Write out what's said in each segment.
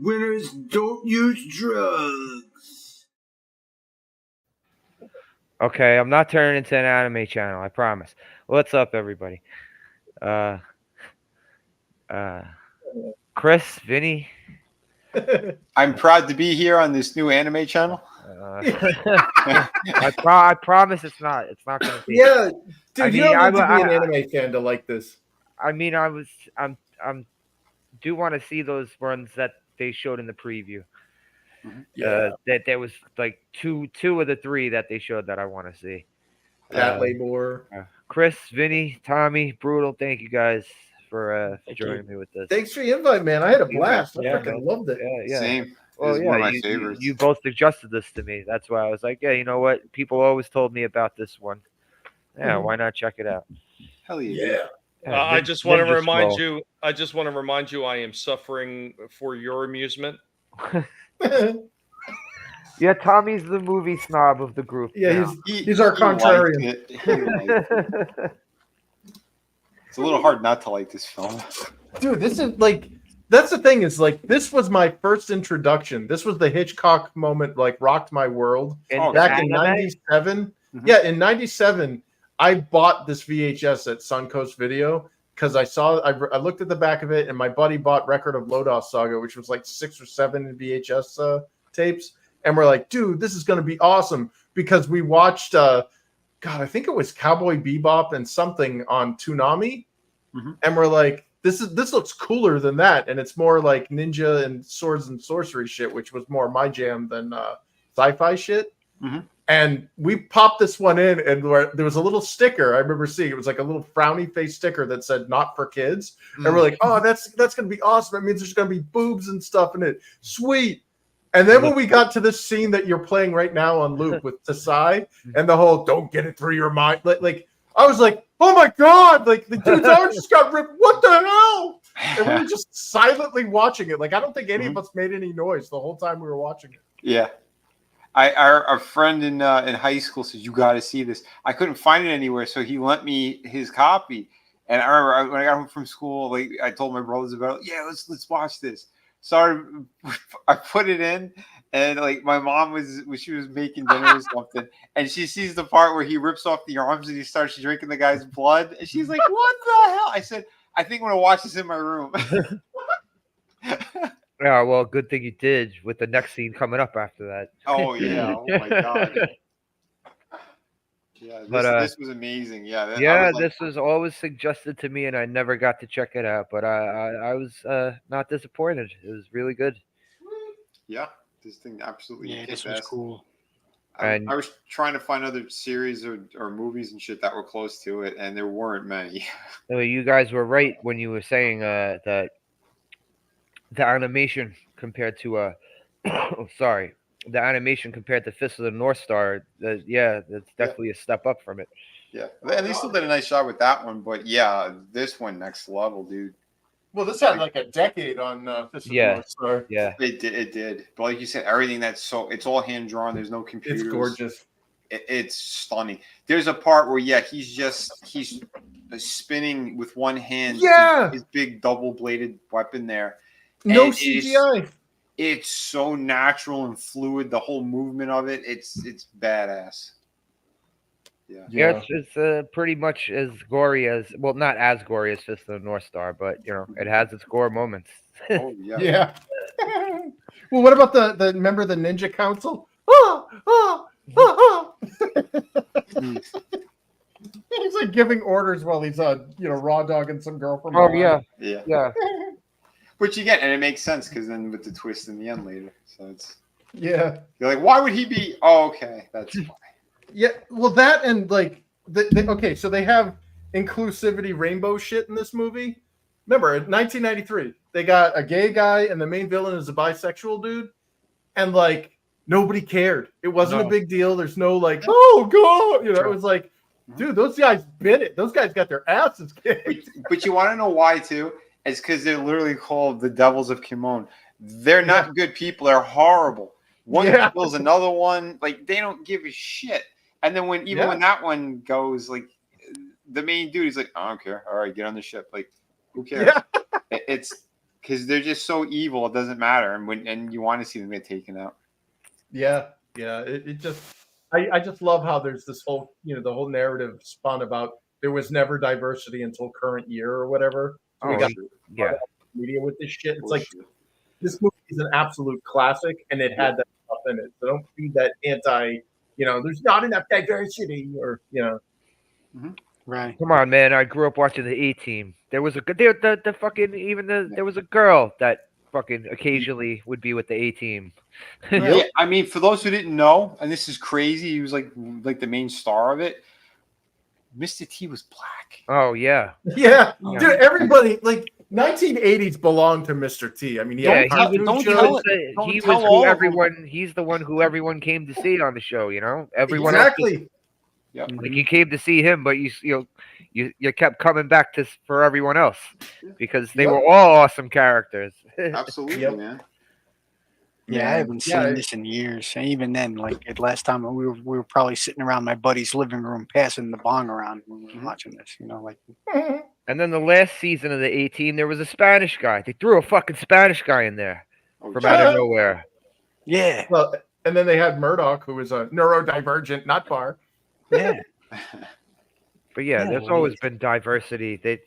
Winners don't use drugs. Okay, I'm not turning into an anime channel, I promise. What's up, everybody? Chris, Vinny. I'm proud to be here on this new anime channel. I promise it's not going to be. Yeah, dude, you don't need to be an I- anime fan to like this. I mean, I'm do want to see those runs that they showed in the preview. Yeah, That there was like two of the three that they showed that I want to see. Cat Labor. Chris, Vinny, Tommy, Brutal, thank you guys for joining me with this. Thanks for the invite, man. I had a blast. I freaking loved it. Yeah. Same. Well, one of my favorites. You both suggested this to me. That's why I was like, yeah, you know what? People always told me about this one. Yeah, why not check it out? Hell yeah. I just want to remind you. I just want to remind you. I am suffering for your amusement. Yeah, Tommy's the movie snob of the group. Yeah, he's our contrarian. It's a little hard not to like this film. Dude, this is like, that's the thing is like, this was my first introduction. This was the Hitchcock moment, like rocked my world. Back in 97. Mm-hmm. Yeah, in 97, I bought this VHS at Suncoast Video because I looked at the back of it and my buddy bought Record of Lodos Saga, which was like 6 or 7 VHS tapes. And we're like, dude, this is going to be awesome because we watched, I think it was Cowboy Bebop and something on Toonami. Mm-hmm. And we're like, this looks cooler than that. And it's more like ninja and swords and sorcery shit, which was more my jam than sci-fi shit. Mm-hmm. And we popped this one in and there was a little sticker. I remember seeing it was like a little frowny face sticker that said not for kids. Mm-hmm. And we're like, oh, that's going to be awesome. It means there's going to be boobs and stuff in it. Sweet. And then when we got to this scene that you're playing right now on loop with Tasai and the whole don't get it through your mind, like I was like, oh my God, like the dude's arm just got ripped. What the hell? And we were just silently watching it. Like, I don't think any of us made any noise the whole time we were watching it. Yeah. Our friend in high school said, you got to see this. I couldn't find it anywhere, so he lent me his copy. And I remember when I got home from school, like I told my brothers about it. Yeah, let's watch this. So I put it in, and like my mom she was making dinner or something, and she sees the part where he rips off the arms and he starts drinking the guy's blood, and she's like, "What the hell?" I said, "I think I'm gonna watch this in my room." Yeah, well, good thing you did with the next scene coming up after that. Oh yeah! Oh my God! Yeah, this was amazing. Yeah, this was always suggested to me, and I never got to check it out. But I was not disappointed. It was really good. Yeah, this thing absolutely. Yeah, this was cool. I was trying to find other series or movies and shit that were close to it, and there weren't many. You guys were right when you were saying that the animation compared to the animation compared to Fist of the North Star, that's definitely a step up from it. Yeah, and they still did a nice job with that one, but yeah, this one next level, dude. Well, this had like a decade on Fist of the North Star. Yeah, it did. But like you said, everything it's all hand drawn. There's no computers. It's gorgeous. It's stunning. There's a part where he's spinning with one hand. Yeah, his big double bladed weapon there. No CGI. It's so natural and fluid. The whole movement of it, it's badass. Yeah, it's pretty much as gory as, well, not as gory as Fist of the North Star, but it has its gore moments. Oh yeah. Yeah. Well, what about the remember the Ninja Council? He's like giving orders while he's raw dogging some girl from. Oh yeah. Which you get, and it makes sense because then with the twist in the end later, so it's you're like, why would he be? Oh, okay, that's fine. Yeah, well, that and like okay, so they have inclusivity rainbow shit in this movie. Remember, in 1993, they got a gay guy and the main villain is a bisexual dude, and like nobody cared. It wasn't a big deal. There's no like, oh God, it was like, dude, those guys bit it. Those guys got their asses kicked. But you want to know why too? It's because they're literally called the Devils of Kimon. They're not good people. They're horrible. One kills another one. Like, they don't give a shit. And then when that one goes, like, the main dude is like, I don't care. All right, get on the ship. Like, who cares? It's because they're just so evil. It doesn't matter, and you want to see them get taken out. Yeah. It just, I just love how there's this whole, the whole narrative spun about there was never diversity until current year or whatever. So we got media with this shit. It's like this movie is an absolute classic, and it had that stuff in it. So don't feed that there's not enough diversity, or Right. Come on, man. I grew up watching the A-Team. There was the fucking there was a girl that fucking occasionally would be with the A-Team. Yeah, I mean, for those who didn't know, and this is crazy, he was like the main star of it. Mr. T was black. Oh yeah. Yeah. Dude, everybody, like, 1980s belonged to Mr. T. I mean, he he's the one who everyone came to see on the show, Everyone exactly. Yep. Like, you came to see him, but you kept coming back for everyone else because they were all awesome characters. Absolutely, man. Yeah, I haven't seen this in years. And even then, like last time we were probably sitting around my buddy's living room passing the bong around when we were watching this, And then the last season of the A-Team, there was a Spanish guy. They threw a fucking Spanish guy in there from out of nowhere. Yeah. Well, and then they had Murdoch, who was a neurodivergent nut bar. Yeah. But there's always been diversity. They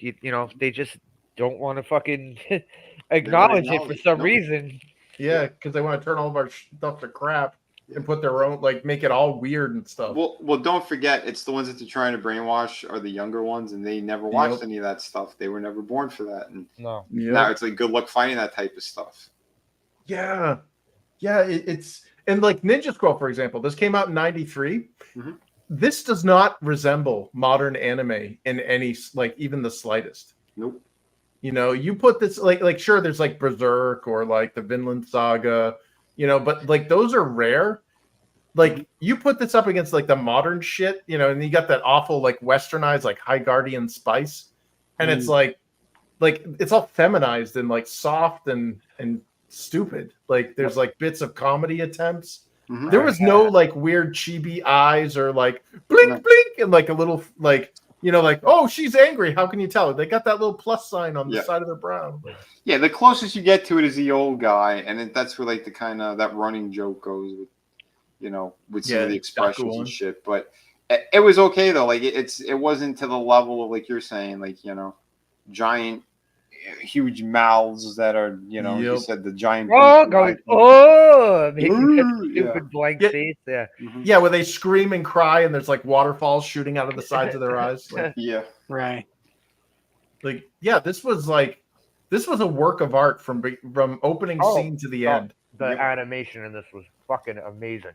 they just don't want to fucking acknowledge it for some reason. Yeah, because they want to turn all of our stuff to crap and put their own, like, make it all weird and stuff. Well, don't forget, it's the ones that they're trying to brainwash are the younger ones, and they never watched any of that stuff. They were never born for that. And now it's like, good luck finding that type of stuff. Yeah. Yeah, it's, and like Ninja Scroll, for example, this came out in 93. Mm-hmm. This does not resemble modern anime in any, like, even the slightest. Nope. You put this, like sure, there's like Berserk or like the Vinland Saga, but like those are rare. Like, you put this up against like the modern shit, and you got that awful, like, westernized, like, High Guardian Spice, and it's like it's all feminized and like soft and stupid. Like, there's like bits of comedy attempts. Mm-hmm. There was no like weird chibi eyes or like blink blink and like a little like. Like, oh, she's angry. How can you tell? They got that little plus sign on the side of their brow. Yeah, the closest you get to it is the old guy, and then that's where like the kind of that running joke goes with, with some of the expressions and shit. But it was okay though. Like it wasn't to the level of, like you're saying, like giant, huge mouths that are you said the giant. Making stupid blank face. Yeah. Mm-hmm. Yeah, where they scream and cry, and there's like waterfalls shooting out of the sides of their eyes. Like, right. Like, this was a work of art from opening scene to the end. The animation in this was fucking amazing,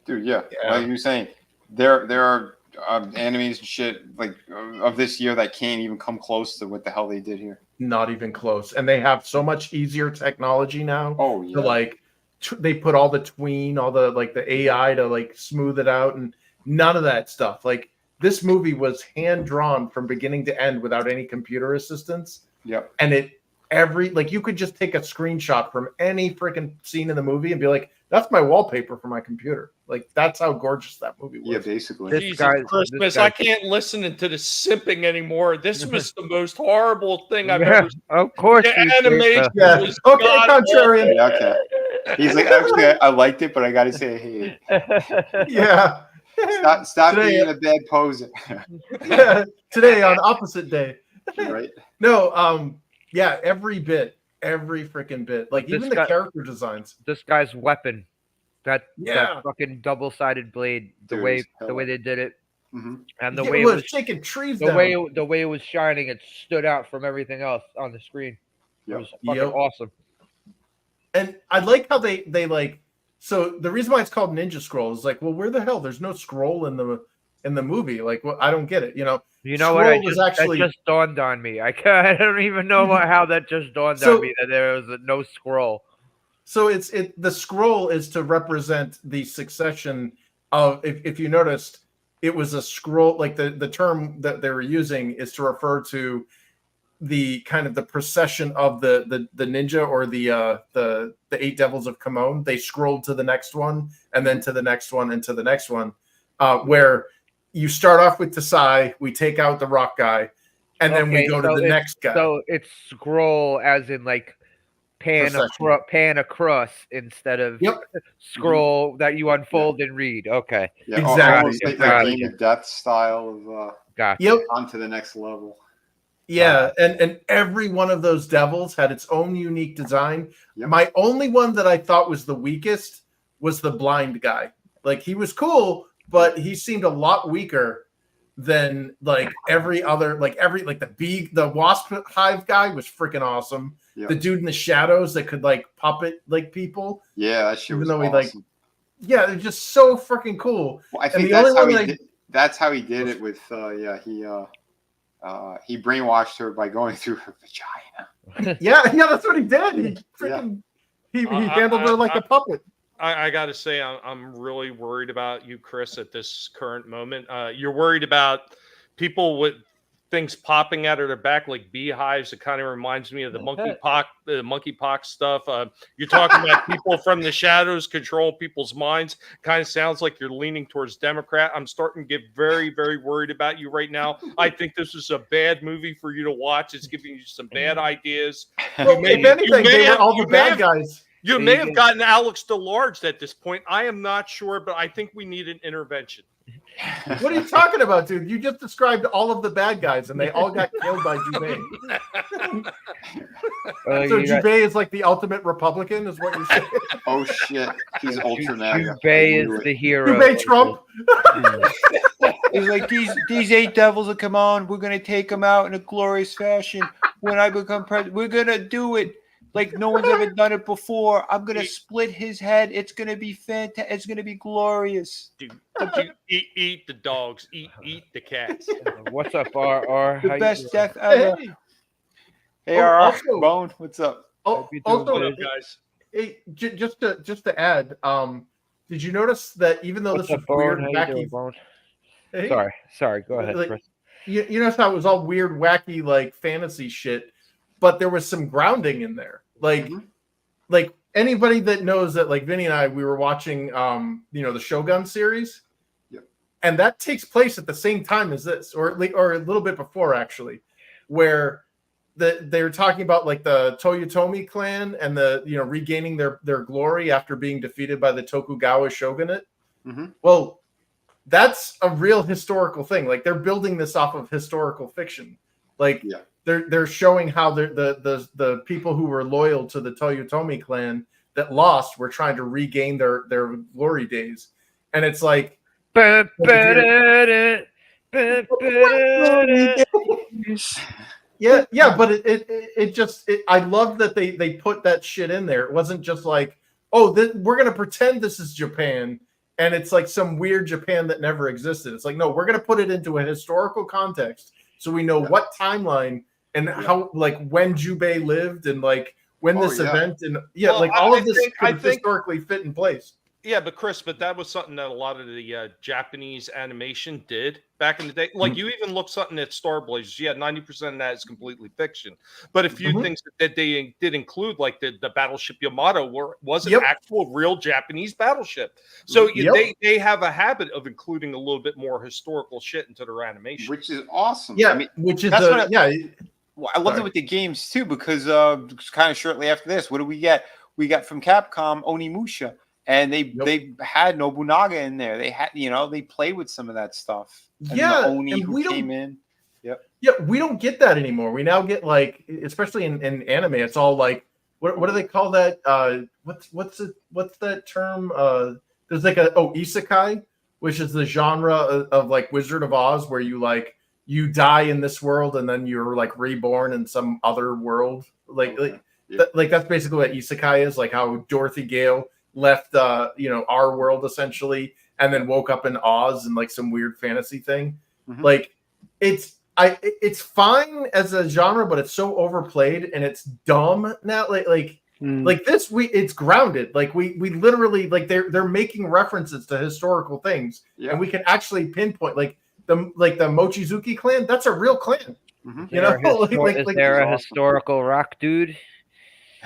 dude. Yeah. Like you were saying, there are animes and shit like of this year that can't even come close to what the hell they did here. Not even close. And they have so much easier technology now. Oh yeah. To like they put all the tween, all the like the AI to like smooth it out, and none of that stuff. Like, this movie was hand drawn from beginning to end without any computer assistance. Yep. And you could just take a screenshot from any freaking scene in the movie and be like, that's my wallpaper for my computer. Like, that's how gorgeous that movie was. Yeah, basically. Jesus Christmas, I can't listen to the simping anymore. This was the most horrible thing I've ever seen. Of course. The animation was contrarian. Yeah, okay. He's like, actually, I liked it, but I got to say, hey. Yeah. Stop being a bad poser. Today on opposite day. Right. No, every freaking bit. Like, even the character designs. This guy's weapon, that fucking double-sided blade, the way they did it, and the way it was shaking trees. The way it was shining, it stood out from everything else on the screen. It was fucking awesome. And I like how they like. So the reason why it's called Ninja Scroll is like, well, where the hell? There's no scroll in the movie. Like, well, I don't get it. You know Scroll what? That just dawned on me. I don't even know how that just dawned on me, that there was no scroll. So the scroll is to represent the succession of. If you noticed, it was a scroll. Like, the term that they were using is to refer to the kind of the procession of the ninja or the 8 devils of Kamon. They scrolled to the next one, and then to the next one, and to the next one, where you start off with Tasai, we take out the rock guy, and then we go to the next guy. So it's scroll as in like pan across instead of scroll that you unfold and read. Okay. Yeah, Exactly. almost like the Game of Death style of on to the next level. Yeah, and every one of those devils had its own unique design. My only one that I thought was the weakest was the blind guy. Like, he was cool, but he seemed a lot weaker than like every other, like the wasp hive guy was freaking awesome. The dude in the shadows that could like puppet like people. Yeah, that shit was awesome. They're just so freaking cool. Well, I think that's how he did it with he brainwashed her by going through her vagina. yeah, that's what he did. He handled her like a puppet. I got to say, I'm really worried about you, Chris, at this current moment. You're worried about people with things popping out of their back like beehives. It kind of reminds me of the monkeypox stuff. You're talking about people from the shadows control people's minds. Kind of sounds like you're leaning towards Democrat. I'm starting to get very, very worried about you right now. I think this is a bad movie for you to watch. It's giving you some bad ideas. Well, if anything, they were all the bad guys. You may have gotten Alex DeLarge at this point. I am not sure, but I think we need an intervention. What are you talking about, dude? You just described all of the bad guys, and they all got killed by Jubei. So Jubei is like the ultimate Republican, is what you're saying? Oh shit, he's ultra MAGA. Jubei is the hero. Jubei Trump. He's like, these 8 devils will come on. We're gonna take them out in a glorious fashion. When I become president, we're gonna do it like no one's ever done it before. I'm gonna split his head. It's gonna be fantastic. It's gonna be glorious. Dude, eat the dogs. Eat the cats. What's up, RR? The best death ever. Hey, RR. Bone, what's up? Also, guys. Hey, just to add, did you notice that even though this was weird, wacky? Sorry. Go ahead, Chris. You notice how it was all weird, wacky, like fantasy shit, but there was some grounding in there. Like anybody that knows that, like Vinny and I, we were watching, the Shogun series, and that takes place at the same time as this, or a little bit before actually, where they were talking about like the Toyotomi clan and the regaining their glory after being defeated by the Tokugawa shogunate. Well, that's a real historical thing. Like, they're building this off of historical fiction. Like, they're showing how the people who were loyal to the Toyotomi clan that lost were trying to regain their glory days, and it's like. Yeah, but it just I love that they put that shit in there. It wasn't just like, we're gonna pretend this is Japan, and it's like some weird Japan that never existed. It's like, no, we're gonna put it into a historical context so we know what timeline and how, like, when Jubei lived and like when this event and all of this could historically fit in place. Yeah, but Chris, that was something that a lot of the Japanese animation did back in the day. Like, you even look something at Star Blazers. 90% of that is completely fiction. But a few things that they did include, like the battleship Yamato, was an actual real Japanese battleship. So they have a habit of including a little bit more historical shit into their animation, which is awesome. Yeah, I mean, which is Well, I loved it with the games too, because kind of shortly after this, what do we get? We got from Capcom Onimusha. And they had Nobunaga in there. They had, they played with some of that stuff. And the Oni who came in. Yeah, we don't get that anymore. We now get, like, especially in anime, it's all like, what do they call that? What's that term? There's like isekai, which is the genre of like Wizard of Oz, where you die in this world and then you're like reborn in some other world. Like that's basically what isekai is. Like how Dorothy Gale left our world essentially and then woke up in Oz and like some weird fantasy thing. Like, it's fine as a genre, but it's so overplayed and it's dumb now. Like this, it's grounded. Like we literally, like, they're making references to historical things, and we can actually pinpoint the Mochizuki clan. That's a real clan. Is there a historical rock dude?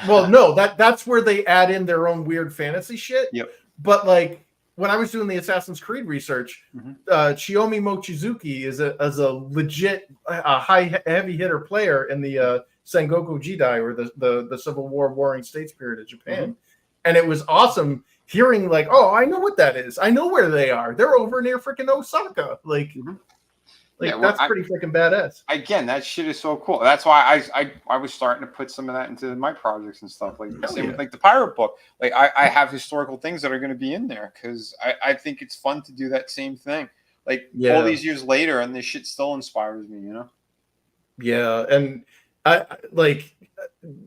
Well, no, that's where they add in their own weird fantasy shit. But like, when I was doing the Assassin's Creed research, Chiyomi Mochizuki is a legit heavy hitter player in the Sengoku Jidai, or the Civil War warring states period of Japan. And it was awesome hearing like, oh, I know what that is. I know where they are. They're over near freaking Osaka. Like that's pretty freaking badass. Again, that shit is so cool. That's why I was starting to put some of that into my projects and stuff. Like the same with like the pirate book. Like I have historical things that are going to be in there because I think it's fun to do that same thing. Like all these years later, and this shit still inspires me. You know? Yeah, and I like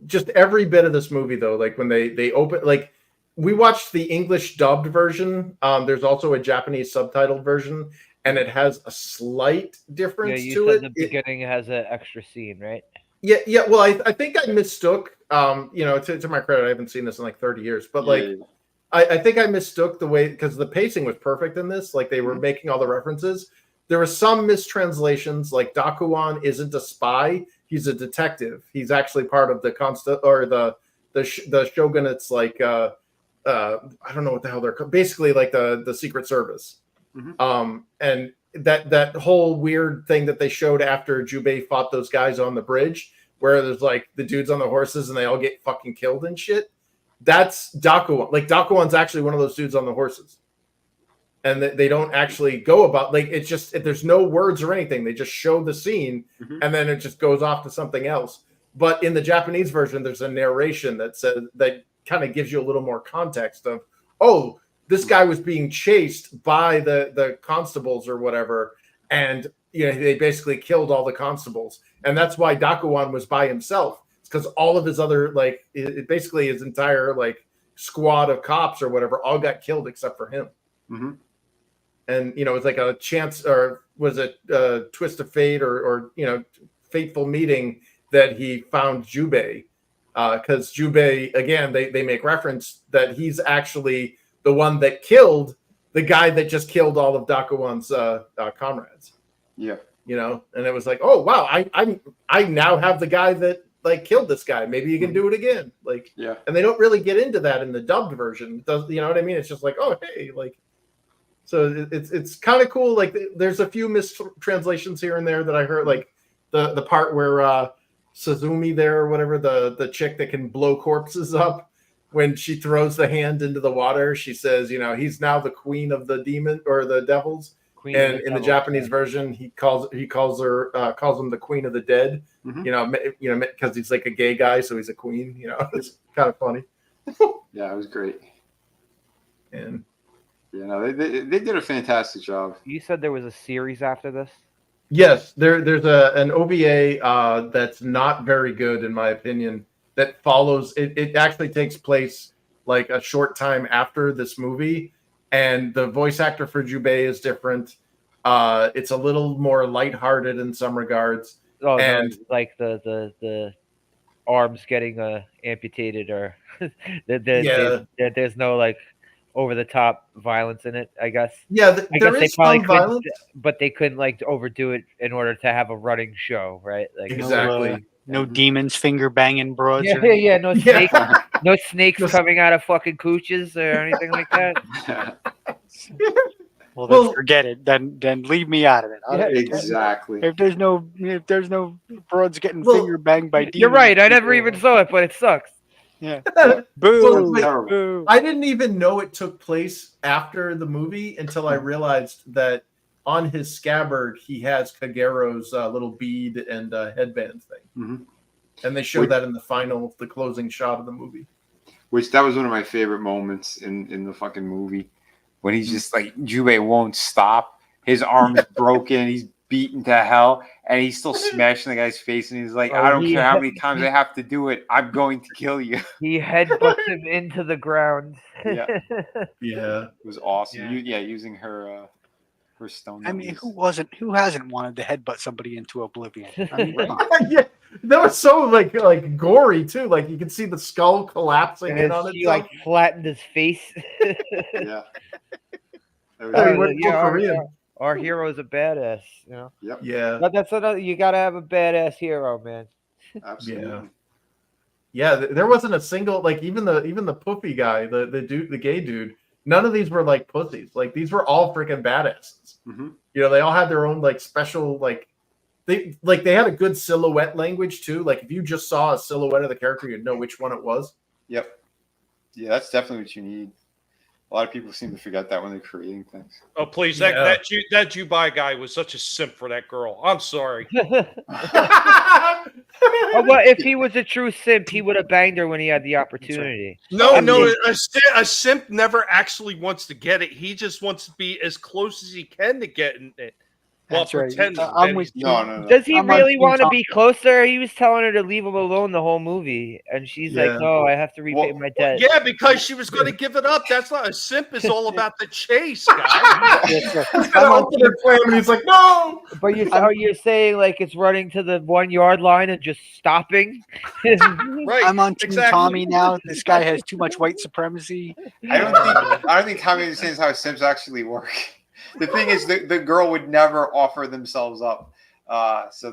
just every bit of this movie though. Like when they open, like we watched the English dubbed version. There's also a Japanese subtitled version. And it has a slight difference you to said it. The beginning has an extra scene, right? Yeah. Well, I think I mistook. To my credit, I haven't seen this in like 30 years, but I think I mistook the way because the pacing was perfect in this. Like they were making all the references. There were some mistranslations. Like Dakuan isn't a spy; he's a detective. He's actually part of the the shogunate's like I don't know what the hell they're called. Basically, like the Secret Service. And that whole weird thing that they showed after Jubei fought those guys on the bridge, where there's like the dudes on the horses and they all get fucking killed and shit. That's Dakuan. Like Dakuan's actually one of those dudes on the horses, and they don't actually go about like it's just there's no words or anything. They just show the scene and then it just goes off to something else. But in the Japanese version, there's a narration that says that kind of gives you a little more context of this guy was being chased by the constables or whatever, and they basically killed all the constables, and that's why Dakuan was by himself. It's because all of his other basically his entire like squad of cops or whatever all got killed except for him. And it's like a chance, or was it a twist of fate, or fateful meeting that he found Jubei, because Jubei again they make reference that he's actually the one that killed the guy that just killed all of Dakuan's comrades. Yeah. And it was like, oh wow, I now have the guy that like killed this guy. Maybe you can do it again. Like, and they don't really get into that in the dubbed version. Does you know what I mean? It's just like, oh hey, like, so it's kind of cool. Like, there's a few mistranslations here and there that I heard, like the part where Suzumi there or whatever, the chick that can blow corpses up. When she throws the hand into the water, she says, he's now the queen of the demon or the devils. And in the Japanese version, he calls him the queen of the dead. Because he's like a gay guy, so he's a queen. It's kind of funny. Yeah, it was great. And they did a fantastic job. You said there was a series after this? Yes, there's an OVA that's not very good in my opinion. That follows it actually takes place like a short time after this movie, and the voice actor for Jubei is different. It's a little more lighthearted in some regards. And like the arms getting amputated, or there's no like over the top violence in it, I guess. Yeah, there guess is some violence, but they couldn't like overdo it in order to have a running show, right? Like exactly. No demons finger banging broads. No snakes, no snakes coming out of fucking cooches or anything like that. Well, then forget it. Then leave me out of it. Exactly. If there's no broads getting finger banged by demons. You're right. I never even saw it, but it sucks. Yeah. Boo. Boo. I didn't even know it took place after the movie until I realized that on his scabbard, he has Kagero's little bead and headband thing. And they show that in the closing shot of the movie. Which that was one of my favorite moments in the fucking movie. When he's just like, Jubei won't stop. His arm's broken. He's beaten to hell. And he's still smashing the guy's face. And he's like, I don't care how many times I have to do it. I'm going to kill you. He headbutts him into the ground. Yeah. It was awesome. Using her stone. I mean, who hasn't wanted to headbutt somebody into oblivion? I mean, yeah, that was so like gory too. Like you can see the skull collapsing in on he itself. like flattened his face. Yeah. Our hero's a badass, Yep. Yeah. But that's another. You gotta have a badass hero, man. Absolutely. Yeah. There wasn't a single even the poofy guy, the dude, the gay dude. None of these were like pussies. Like these were all freaking badasses. They all had their own like special like they had a good silhouette language too. Like if you just saw a silhouette of the character, you'd know which one it was. Yep. Yeah, that's definitely what you need. A lot of people seem to forget that when they're creating things. Oh, please. Yeah. That Dubai guy was such a simp for that girl. I'm sorry. Oh, well, if he was a true simp, he would have banged her when he had the opportunity. No, I no, mean- a simp never actually wants to get it. He just wants to be as close as he can to getting it. While That's right. pretending. I'm that with he's- you. No. Does he I'm really on want to Team be closer? He was telling her to leave him alone the whole movie, and she's Yeah. like, "No, I have to repay Well, my debt." Yeah, because she was going to give it up. That's not a simp. Is all about the chase, guys. He's gonna open her clam and he's like, no. But you're saying like it's running to the 1 yard line and just stopping? Right. I'm on Team exactly. Tommy now. This guy has too much white supremacy. I don't think Tommy understands how Sims actually work. The thing is, the girl would never offer themselves up. So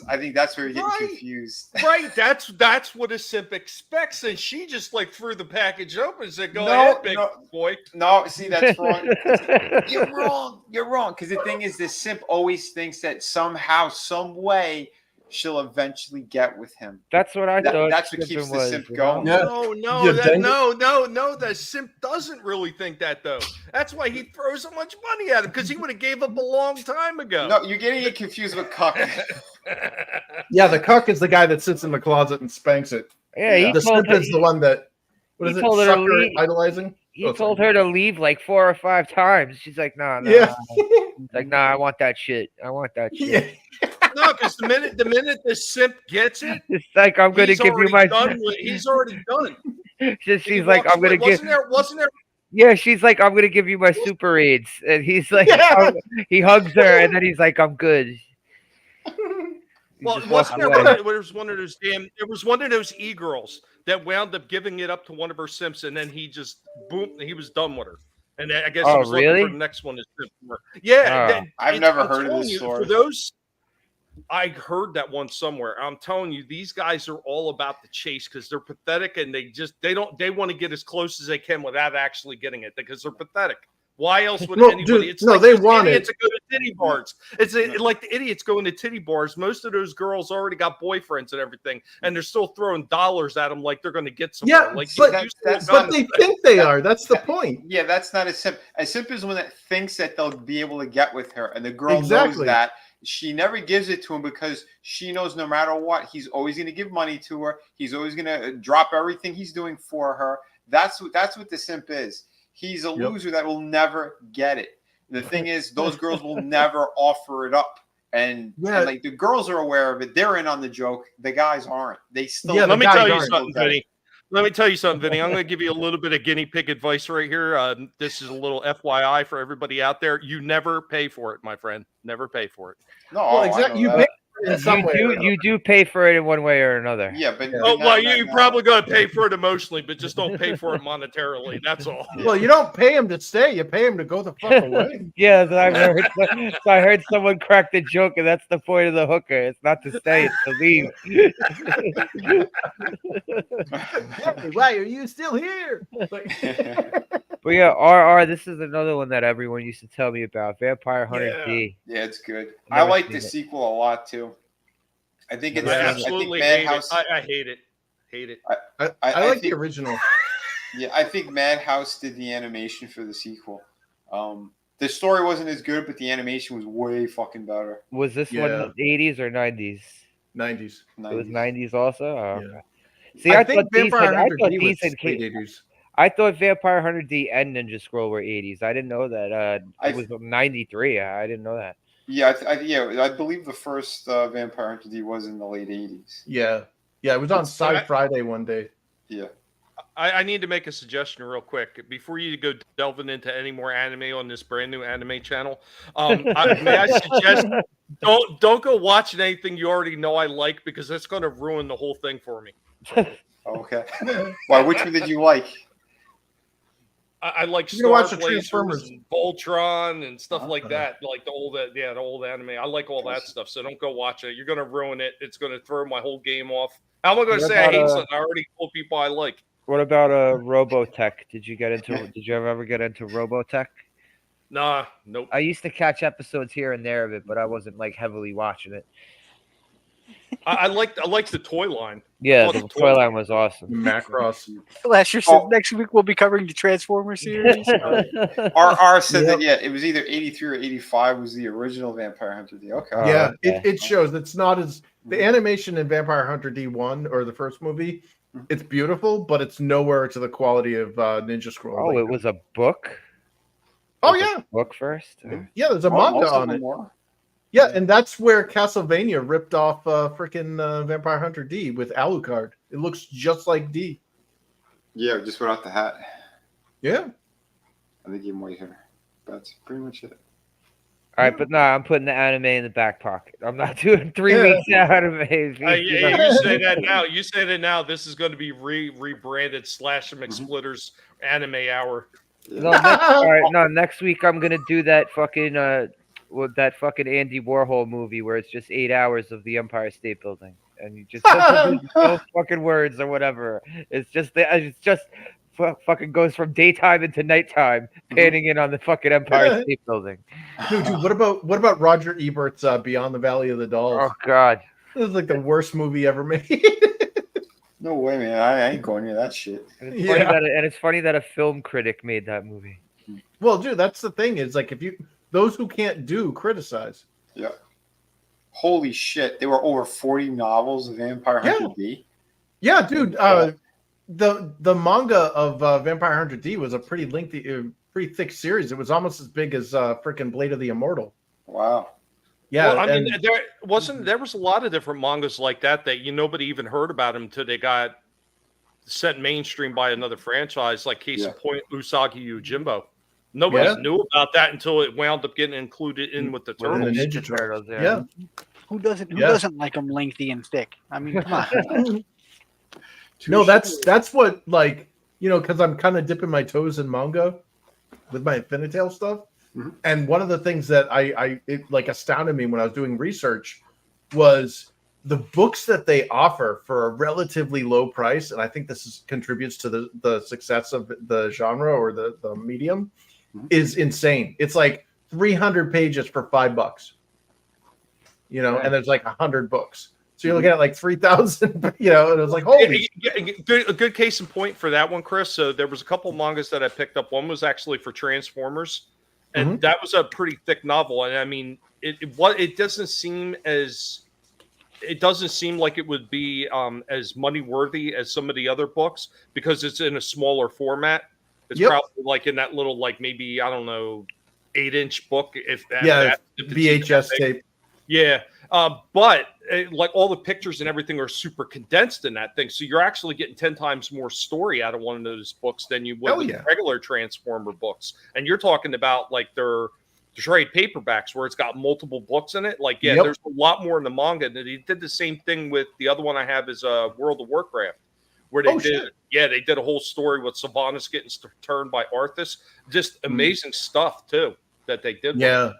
I think that's where you're getting confused. Right, that's what a simp expects, and she just like threw the package open and said, "Go ahead, big boy." No, see, that's wrong. You're wrong. Because the thing is, the simp always thinks that somehow, some way, she'll eventually get with him. That's what I thought. That's what keeps the simp going. Yeah. No, Yeah, no. The simp doesn't really think that though. That's why he throws so much money at him because he would have gave up a long time ago. No, you're getting it confused with cuck. Yeah, the cuck is the guy that sits in the closet and spanks it. Yeah, he The told simp her, is the one that he is it? told her to Sucker leave. idolizing. he told her to leave like 4 or 5 times. She's like, "No, no." Yeah. He's like, "Nah, I want that shit. I want that shit." Yeah. No, because the minute the simp gets it, It's like I'm gonna he's give you already my. done he's already done. She's like, "I'm gonna give." Wasn't there? Yeah, she's like, "I'm gonna give you my super aids," and he's like, Yeah. he hugs her, and then he's like, "I'm good." He Well, just wasn't walks there away. it was one of those e-girls that wound up giving it up to one of her simps, and then he just he was done with her. And then I guess he Oh, was looking really? for the next one to simp for her. Yeah, Oh. I've never heard of telling this you, story. For those, I heard that one somewhere. I'm telling you, these guys are all about the chase because they're pathetic and they want to get as close as they can without actually getting it because they're pathetic. Why else would No, anybody? dude, It's no, like they those want idiots it. that go to titty bars. Like the idiots going to titty bars. Most of those girls already got boyfriends and everything, and they're still throwing dollars at them like they're going to get somewhere. Yeah, like but- you they think they are. That's the point. Yeah, that's not a simp. A simp is one that thinks that they'll be able to get with her, and the girl knows Exactly. that. She never gives it to him because she knows no matter what, he's always going to give money to her. He's always going to drop everything he's doing for her. That's what the simp is. He's a loser that will never get it. The thing is, those girls will never offer it up. And like the girls are aware of it. They're in on the joke. The guys aren't. They still. Yeah, Let me guys tell you aren't. something, Vinny. Let me tell you something, Vinny. I'm going to give you a little bit of guinea pig advice right here. This is a little FYI for everybody out there. You never pay for it, my friend. Never pay for it. No, Well, I exactly. know You that. pay for it in some way. or another. You do pay for it in one way or another. Yeah, but Oh, well, you're probably going to pay for it emotionally, but just don't pay for it monetarily. That's all. Well, you don't pay him to stay. You pay him to go the fuck away. Yeah, so I heard someone crack the joke, and that's the point of the hooker. It's not to stay; it's to leave. Why are you still here? But yeah, RR, this is another one that everyone used to tell me about. Vampire Hunter D. Yeah, it's good. Never I like seen the it. sequel a lot too. I think it's. I I absolutely think hate Madhouse. it. I hate it. Hate it. I like think, the original. Yeah, I think Madhouse did the animation for the sequel. The story wasn't as good, but the animation was way fucking better. Was this Yeah. one 80s or 90s? 90s. It was 90s also. Oh, Yeah. okay. See, I think thought these Vampire had, I Hunter thought D these was had late came, 80s. I thought Vampire Hunter D and Ninja Scroll were 80s. I didn't know that. It was 93. I didn't know that. Yeah, I believe the first Vampire Hunter D was in the late 80s. Yeah. Yeah, it was on Sci Friday one day. Yeah. I need to make a suggestion real quick before you go delving into any more anime on this brand new anime channel. May I suggest don't go watching anything you already know I like because that's going to ruin the whole thing for me. Okay. Why? Which one did you like? I like You're gonna watch Star the Blazers Transformers. and Voltron and stuff like Okay. that, like the old anime. I like all that stuff, so don't go watch it. You're going to ruin it. It's going to throw my whole game off. How am I going to What say I about, hate something I already told people I like? What about Robotech? Did you ever get into Robotech? Nah, nope. I used to catch episodes here and there of it, but I wasn't like heavily watching it. I liked the toy line. Yeah, Oh, the toy line was awesome. Macross. Last year said next week we'll be covering the Transformers series. R said Yep. that it was either 83 or 85 was the original Vampire Hunter D. Okay. Yeah, okay. it shows it's not as the animation in Vampire Hunter D1 or the first movie. It's beautiful, but it's nowhere to the quality of Ninja Scroll. Oh, it was a book. Oh Was it yeah, a book first. yeah. There's a Well, manga most of on them it. were. Yeah, and that's where Castlevania ripped off freaking Vampire Hunter D with Alucard. It looks just like D. Yeah, just without the hat. Yeah. I think even white hair. That's pretty much it. All right, but no, I'm putting the anime in the back pocket. I'm not doing 3 weeks of anime. You say that now. You say that now. This is going to be rebranded Slash and McSplitters Anime Hour. No, all right, no. Next week I'm gonna do that fucking that fucking Andy Warhol movie where it's just 8 hours of the Empire State Building, and you just no fucking words or whatever. It's just fucking goes from daytime into nighttime, panning in on the fucking Empire State Building. Dude, what about Roger Ebert's Beyond the Valley of the Dolls? Oh God, This is like the worst movie ever made. No way, man. I ain't going near that shit. and it's funny that a film critic made that movie. Well, dude, that's the thing is like those who can't do criticize. Yeah. Holy shit. There were over 40 novels of Vampire Hunter D. Yeah, dude. The manga of Vampire Hunter D was a pretty lengthy, pretty thick series. It was almost as big as freaking Blade of the Immortal. Wow. Yeah, Well, I mean, there was a lot of different mangas like that nobody even heard about them until they got sent mainstream by another franchise, like case in point, Usagi Yojimbo. Nobody knew about that until it wound up getting included in with the Turtles. the Ninja Turtles. Yeah. Who doesn't like them lengthy and thick? I mean, come on. No, that's what, like, because I'm kind of dipping my toes in manga with my Infinitale stuff. Mm-hmm. And one of the things that it like astounded me when I was doing research was the books that they offer for a relatively low price. And I think this contributes to the success of the genre or the medium is insane. It's like 300 pages for $5, and there's like 100 books. So you're looking at like 3,000, and it was like, holy. A good case in point for that one, Chris. So there was a couple mangas that I picked up. One was actually for Transformers, and that was a pretty thick novel. And I mean, it doesn't seem like it would be as money worthy as some of the other books because it's in a smaller format. It's probably like in that little, like maybe, I don't know, 8-inch book. If VHS tape. Yeah. But like all the pictures and everything are super condensed in that thing. So you're actually getting 10 times more story out of one of those books than you would with regular Transformer books. And you're talking about like their trade paperbacks where it's got multiple books in it. Like, there's a lot more in the manga. And they did the same thing with the other one I have is World of Warcraft, where they they did a whole story with Sylvanas getting turned by Arthas. Just amazing stuff too that they did. Yeah.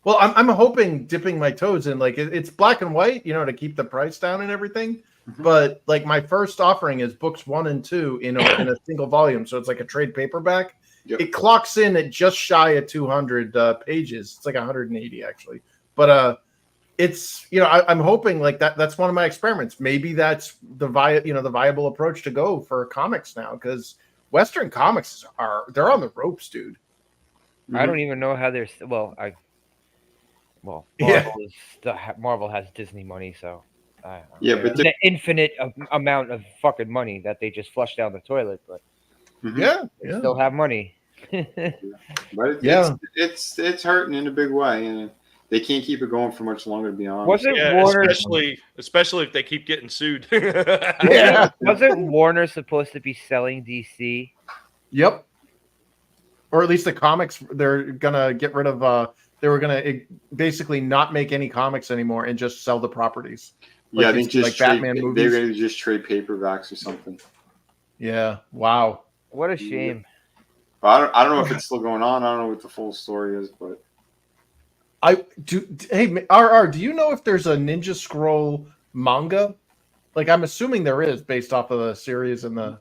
Well, I'm hoping dipping my toes in, like it's black and white, to keep the price down and everything. But like my first offering is books 1 and 2 in a single volume, so it's like a trade paperback. Yep. It clocks in at just shy of 200 pages. It's like 180 actually. But it's I'm hoping like that's one of my experiments. Maybe that's the viable approach to go for comics now because Western comics they're on the ropes, dude. I don't even know how they're Marvel has Disney money, so but the infinite amount of fucking money that they just flush down the toilet, but they still have money. But it's hurting in a big way, and they can't keep it going for much longer. To be honest, Wasn't Warner especially if they keep getting sued? Wasn't Warner supposed to be selling DC? Yep. Or at least the comics, they're gonna get rid of. They were gonna basically not make any comics anymore and just sell the properties. I think just Batman movies. They're gonna just trade paperbacks or something. Yeah. Wow. What a shame. I don't know if it's still going on. I don't know what the full story is, but Hey, RR, do you know if there's a Ninja Scroll manga? Like, I'm assuming there is based off of the series and the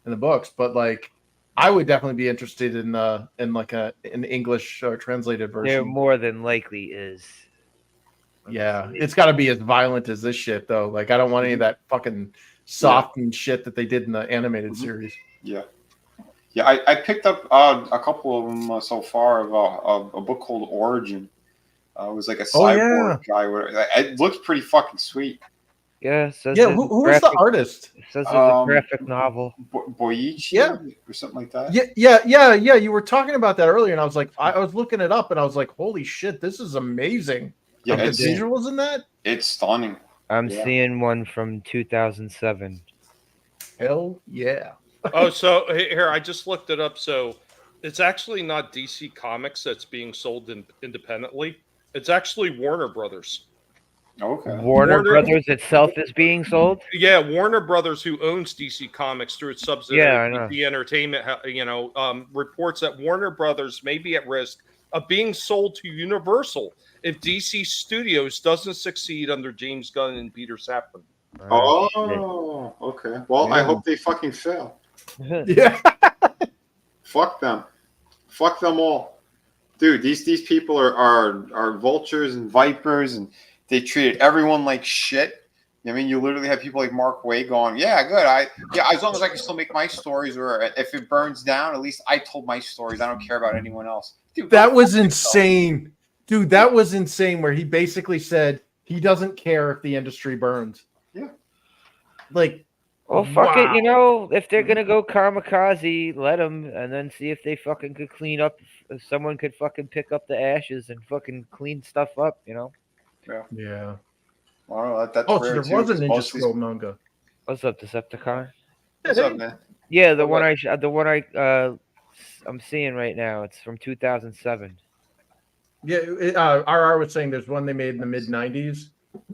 books, but like, I would definitely be interested in like an English translated version. There more than likely is. Yeah, it's got to be as violent as this shit, though. Like, I don't want any of that fucking soft and shit that they did in the animated series. Yeah. Yeah, I picked up a couple of them so far of a book called Origin. It was like a cyborg guy. It looks pretty fucking sweet. Yeah. Who was the artist? It says it's a graphic novel. Boichi or something like that. Yeah. You were talking about that earlier, and I was like, I was looking it up, and I was like, holy shit, this is amazing. Yeah, the visuals in that. It's stunning. I'm seeing one from 2007. Hell yeah. Oh, so here, I just looked it up. So it's actually not DC Comics that's being sold independently. It's actually Warner Brothers. Okay. Warner Brothers itself is being sold? Yeah, Warner Brothers, who owns DC Comics through its subsidiary, DC Entertainment, reports that Warner Brothers may be at risk of being sold to Universal if DC Studios doesn't succeed under James Gunn and Peter Safran. Oh, okay. Well, I hope they fucking fail. Yeah. Fuck them. Fuck them all. Dude, these people are vultures and vipers, and they treated everyone like shit. I mean, you literally have people like Mark Waid going, yeah, good. As long as I can still make my stories, or if it burns down, at least I told my stories. I don't care about anyone else. Dude, that was insane. Dude, that was insane, where he basically said he doesn't care if the industry burns. Yeah. Like, well, fuck it, you know, if they're gonna go kamikaze, let them, and then see if they fucking could clean up. If someone could fucking pick up the ashes and fucking clean stuff up, you know. Yeah. Well, that's so there was a Ninja Scroll manga. What's up, Decepticon? What's up, man? Yeah, the one I'm seeing right now. It's from 2007. Yeah, RR was saying there's one they made in the mid '90s.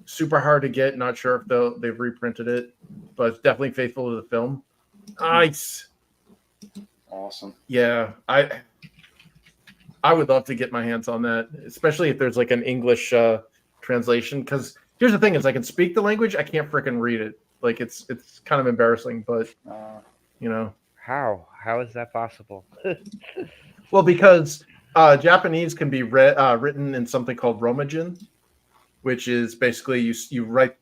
Super hard to get. Not sure if they've reprinted it, but it's definitely faithful to the film. Nice. Awesome. Yeah, I would love to get my hands on that, especially if there's like an English translation. Because here's the thing: is I can speak the language, I can't freaking read it. Like it's kind of embarrassing, but you know. How is that possible? Well, because Japanese can be written in something called Romagen, which is basically you write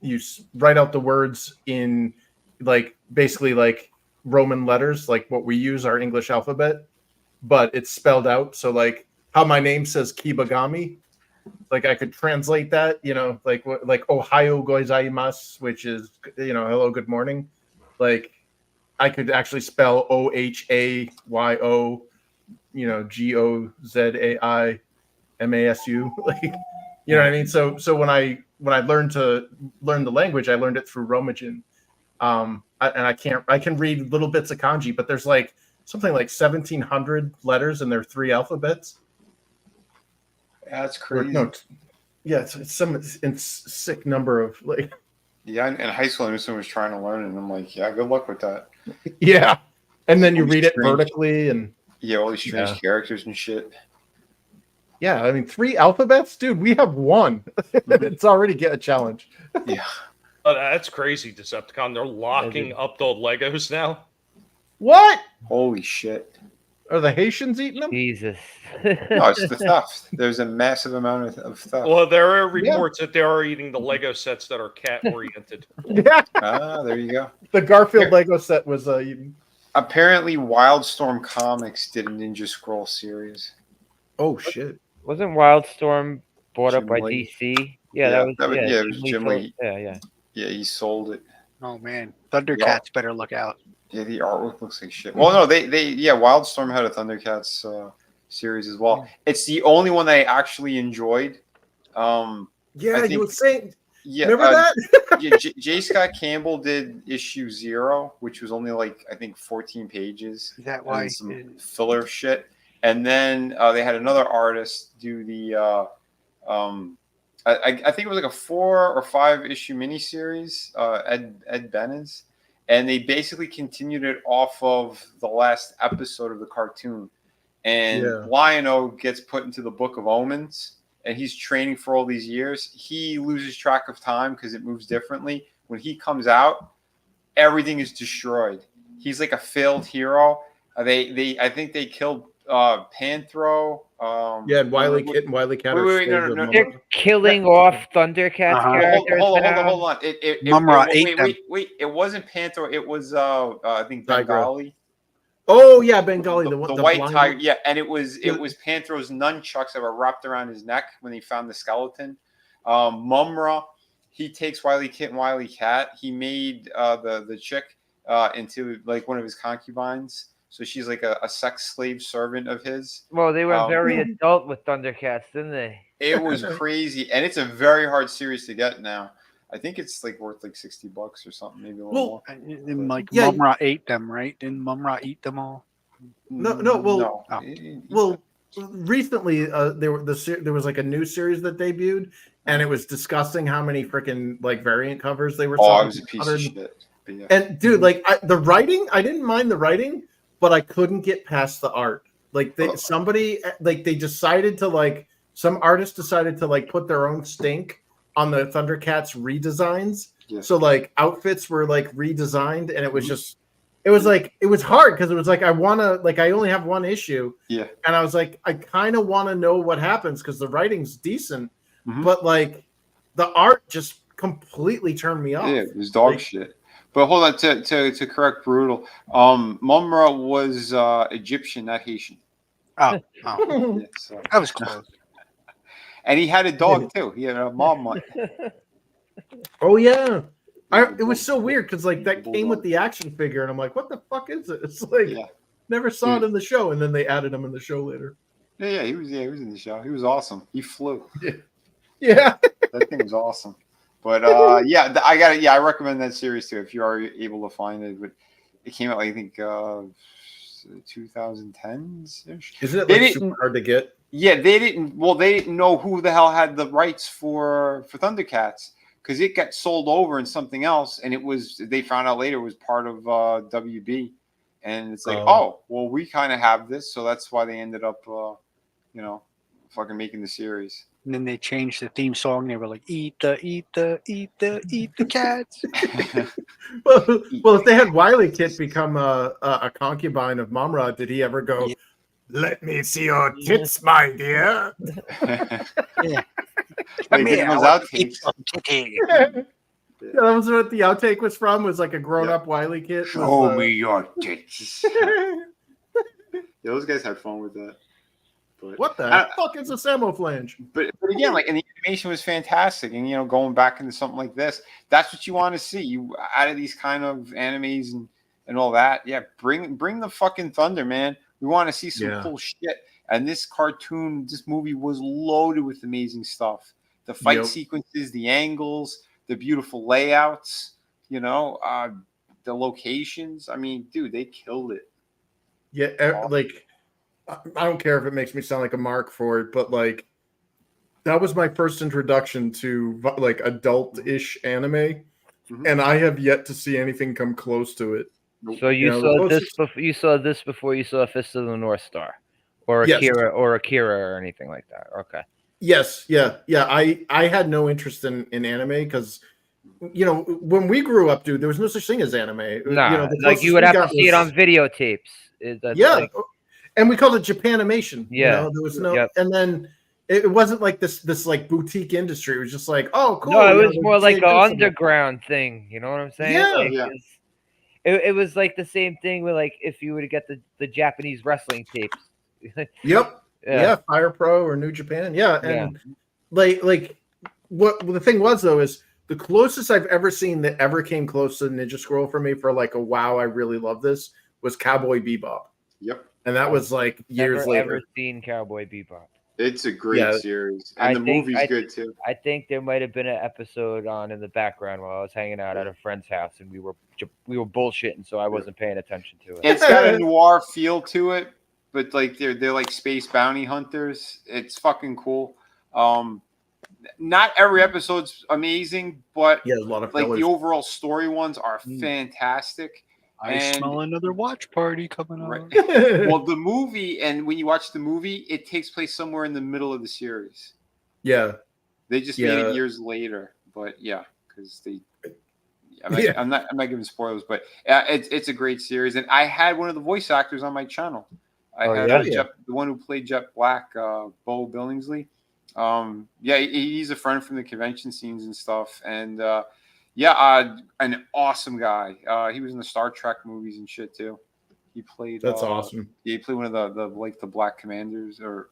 out the words in like basically like Roman letters, like what we use our English alphabet, but it's spelled out. So like how my name says Kibagami, like I could translate that, you know, like Ohayo gozaimasu, which is, you know, hello, good morning. Like I could actually spell OHAYO, you know, GOZAIMASU, like, you know what I mean? So when I learned to learn the language, I learned it through Romagen. I can read little bits of kanji, but there's like something like 1,700 letters and there are 3 alphabets. That's crazy. It's some sick number of like. Yeah, in high school, I knew someone was trying to learn, and I'm like, yeah, good luck with that. Yeah, and then you read it vertically, and all these strange characters and shit. Yeah, I mean 3 alphabets, dude. We have 1. It's already a challenge. Yeah, that's crazy, Decepticon. They're locking up the Legos now. What? Holy shit! Are the Haitians eating them? Jesus. No, it's the theft. There's a massive amount of theft. Well, there are reports that they are eating the Lego sets that are cat-oriented. Yeah. There you go. The Garfield Lego set was eaten. Apparently, Wildstorm Comics did a Ninja Scroll series. Oh, shit. Wasn't Wildstorm bought up by Lee. DC? It was Jim Lee. Yeah, he sold it. Oh, man. Thundercats better look out. Yeah, the artwork looks like shit. Well, no, they Wildstorm had a Thundercats series as well. It's the only one that I actually enjoyed. You were saying. Yeah, remember that? J. Scott Campbell did issue 0, which was only like I think 14 pages. Is that why? Some filler shit, and then they had another artist do the. I think it was like a 4 or 5 issue miniseries. Ed Bennis. And they basically continued it off of the last episode of the cartoon. And Lion-O gets put into the Book of Omens, and he's training for all these years. He loses track of time because it moves differently. When he comes out, everything is destroyed. He's like a failed hero. I think they killed Panthro. Yeah, and Wily Kit and Wily Cat. Wait, no. They're killing off Thundercats Uh-huh. characters. Hold now. on. Mumra ate them. Wait. It wasn't Panthro. It was I think Bengali. Oh yeah, Bengali, the the white blind tiger. one. Yeah, and it was Panthro's nunchucks that were wrapped around his neck when they found the skeleton. Mumra, he takes Wily Kit and Wily Cat. He made the chick into like one of his concubines. So she's like a sex slave servant of his. Well, they were very adult with Thundercats, didn't they? It was crazy, and it's a very hard series to get now. I think it's like worth like $60 or something, maybe a little more. And like Mumra ate them, right? Didn't Mumra eat them all? Well, recently there was like a new series that debuted, and it was disgusting how many freaking like variant covers they were. Oh, it was a piece of shit. Yeah. And dude, like the writing, I didn't mind the writing, but I couldn't get past the art. Like they decided to like some artist decided to like put their own stink on the Thundercats redesigns. Yeah. So like outfits were like redesigned, and it was just it was hard because it was like I only have one issue. Yeah. And I was like, I kind of want to know what happens because the writing's decent, but like the art just completely turned me off. Yeah, it was dog shit. But hold on, to correct Brutal, Mumra was Egyptian, not Haitian. Oh. Yeah, so. That was close. And he had a dog too. He had a Marmot. Oh yeah, it was so weird because like that came with the action figure, and I'm like, what the fuck is it? It's like never saw it in the show, and then they added him in the show later. Yeah, he was in the show. He was awesome. He flew. Yeah, that thing was awesome. But I recommend that series too if you are able to find it. But it came out, I think, 2010s ish. Isn't it super hard to get? Yeah, they didn't know who the hell had the rights for Thundercats because it got sold over in something else, and they found out later it was part of WB, and it's like, we kind of have this, so that's why they ended up, fucking making the series. And then they changed the theme song. They were like, eat the cats. well, if they had Wily Kit become a concubine of Mumra, did he ever go, let me see your tits, my dear? Yeah. Like, outtakes. Yeah, that was what the outtake was from, was like a grown-up Wily Kit. Show me your tits. Those guys had fun with that. But what the fuck is a Samoflange? But again, like, and the animation was fantastic, and going back into something like this, that's what you want to see. You out of these kind of animes and all that. Yeah, bring the fucking thunder, man. We want to see some cool shit. And this movie was loaded with amazing stuff. The fight sequences, the angles, the beautiful layouts, the locations. I mean, dude, they killed it. Yeah, like, I don't care if it makes me sound like a mark for it, but like, that was my first introduction to like adult-ish anime, and I have yet to see anything come close to it. So you saw this before you saw Fist of the North Star, or Akira, or anything like that. Okay. Yes, yeah. I had no interest in anime because, when we grew up, dude, there was no such thing as anime. Nah, like you would have to see it on videotapes. And we called it Japanimation. Yeah, there was no, and then it wasn't like this like boutique industry. It was just like, oh, cool. No, it was more like an underground thing. You know what I'm saying? Yeah, It was like the same thing with like if you were to get the Japanese wrestling tapes. Yep. Yeah, Fire Pro or New Japan. Yeah, and like what the thing was though is the closest I've ever seen that ever came close to Ninja Scroll for me for like a wow, I really love this was Cowboy Bebop. Yep. And that was like years later. Never seen Cowboy Bebop. It's a great series, and the movie's good too. I think there might have been an episode on in the background while I was hanging out at a friend's house, and we were bullshitting, so I wasn't paying attention to it. It's got a noir feel to it, but like they're like space bounty hunters. It's fucking cool. Not every episode's amazing, but a lot of like the overall story ones are fantastic. I smell another watch party coming on. Right. Well, the movie, and when you watch the movie, it takes place somewhere in the middle of the series. Yeah. They just made it years later, but because they. I'm not giving spoilers, but it's a great series, and I had one of the voice actors on my channel. I Oh, had yeah? the one who played Jet Black, Bo Billingsley. Yeah, he's a friend from the convention scenes and stuff, and an awesome guy. He was in the Star Trek movies and shit too. He played. That's awesome. Yeah, he played one of the Black Commanders, or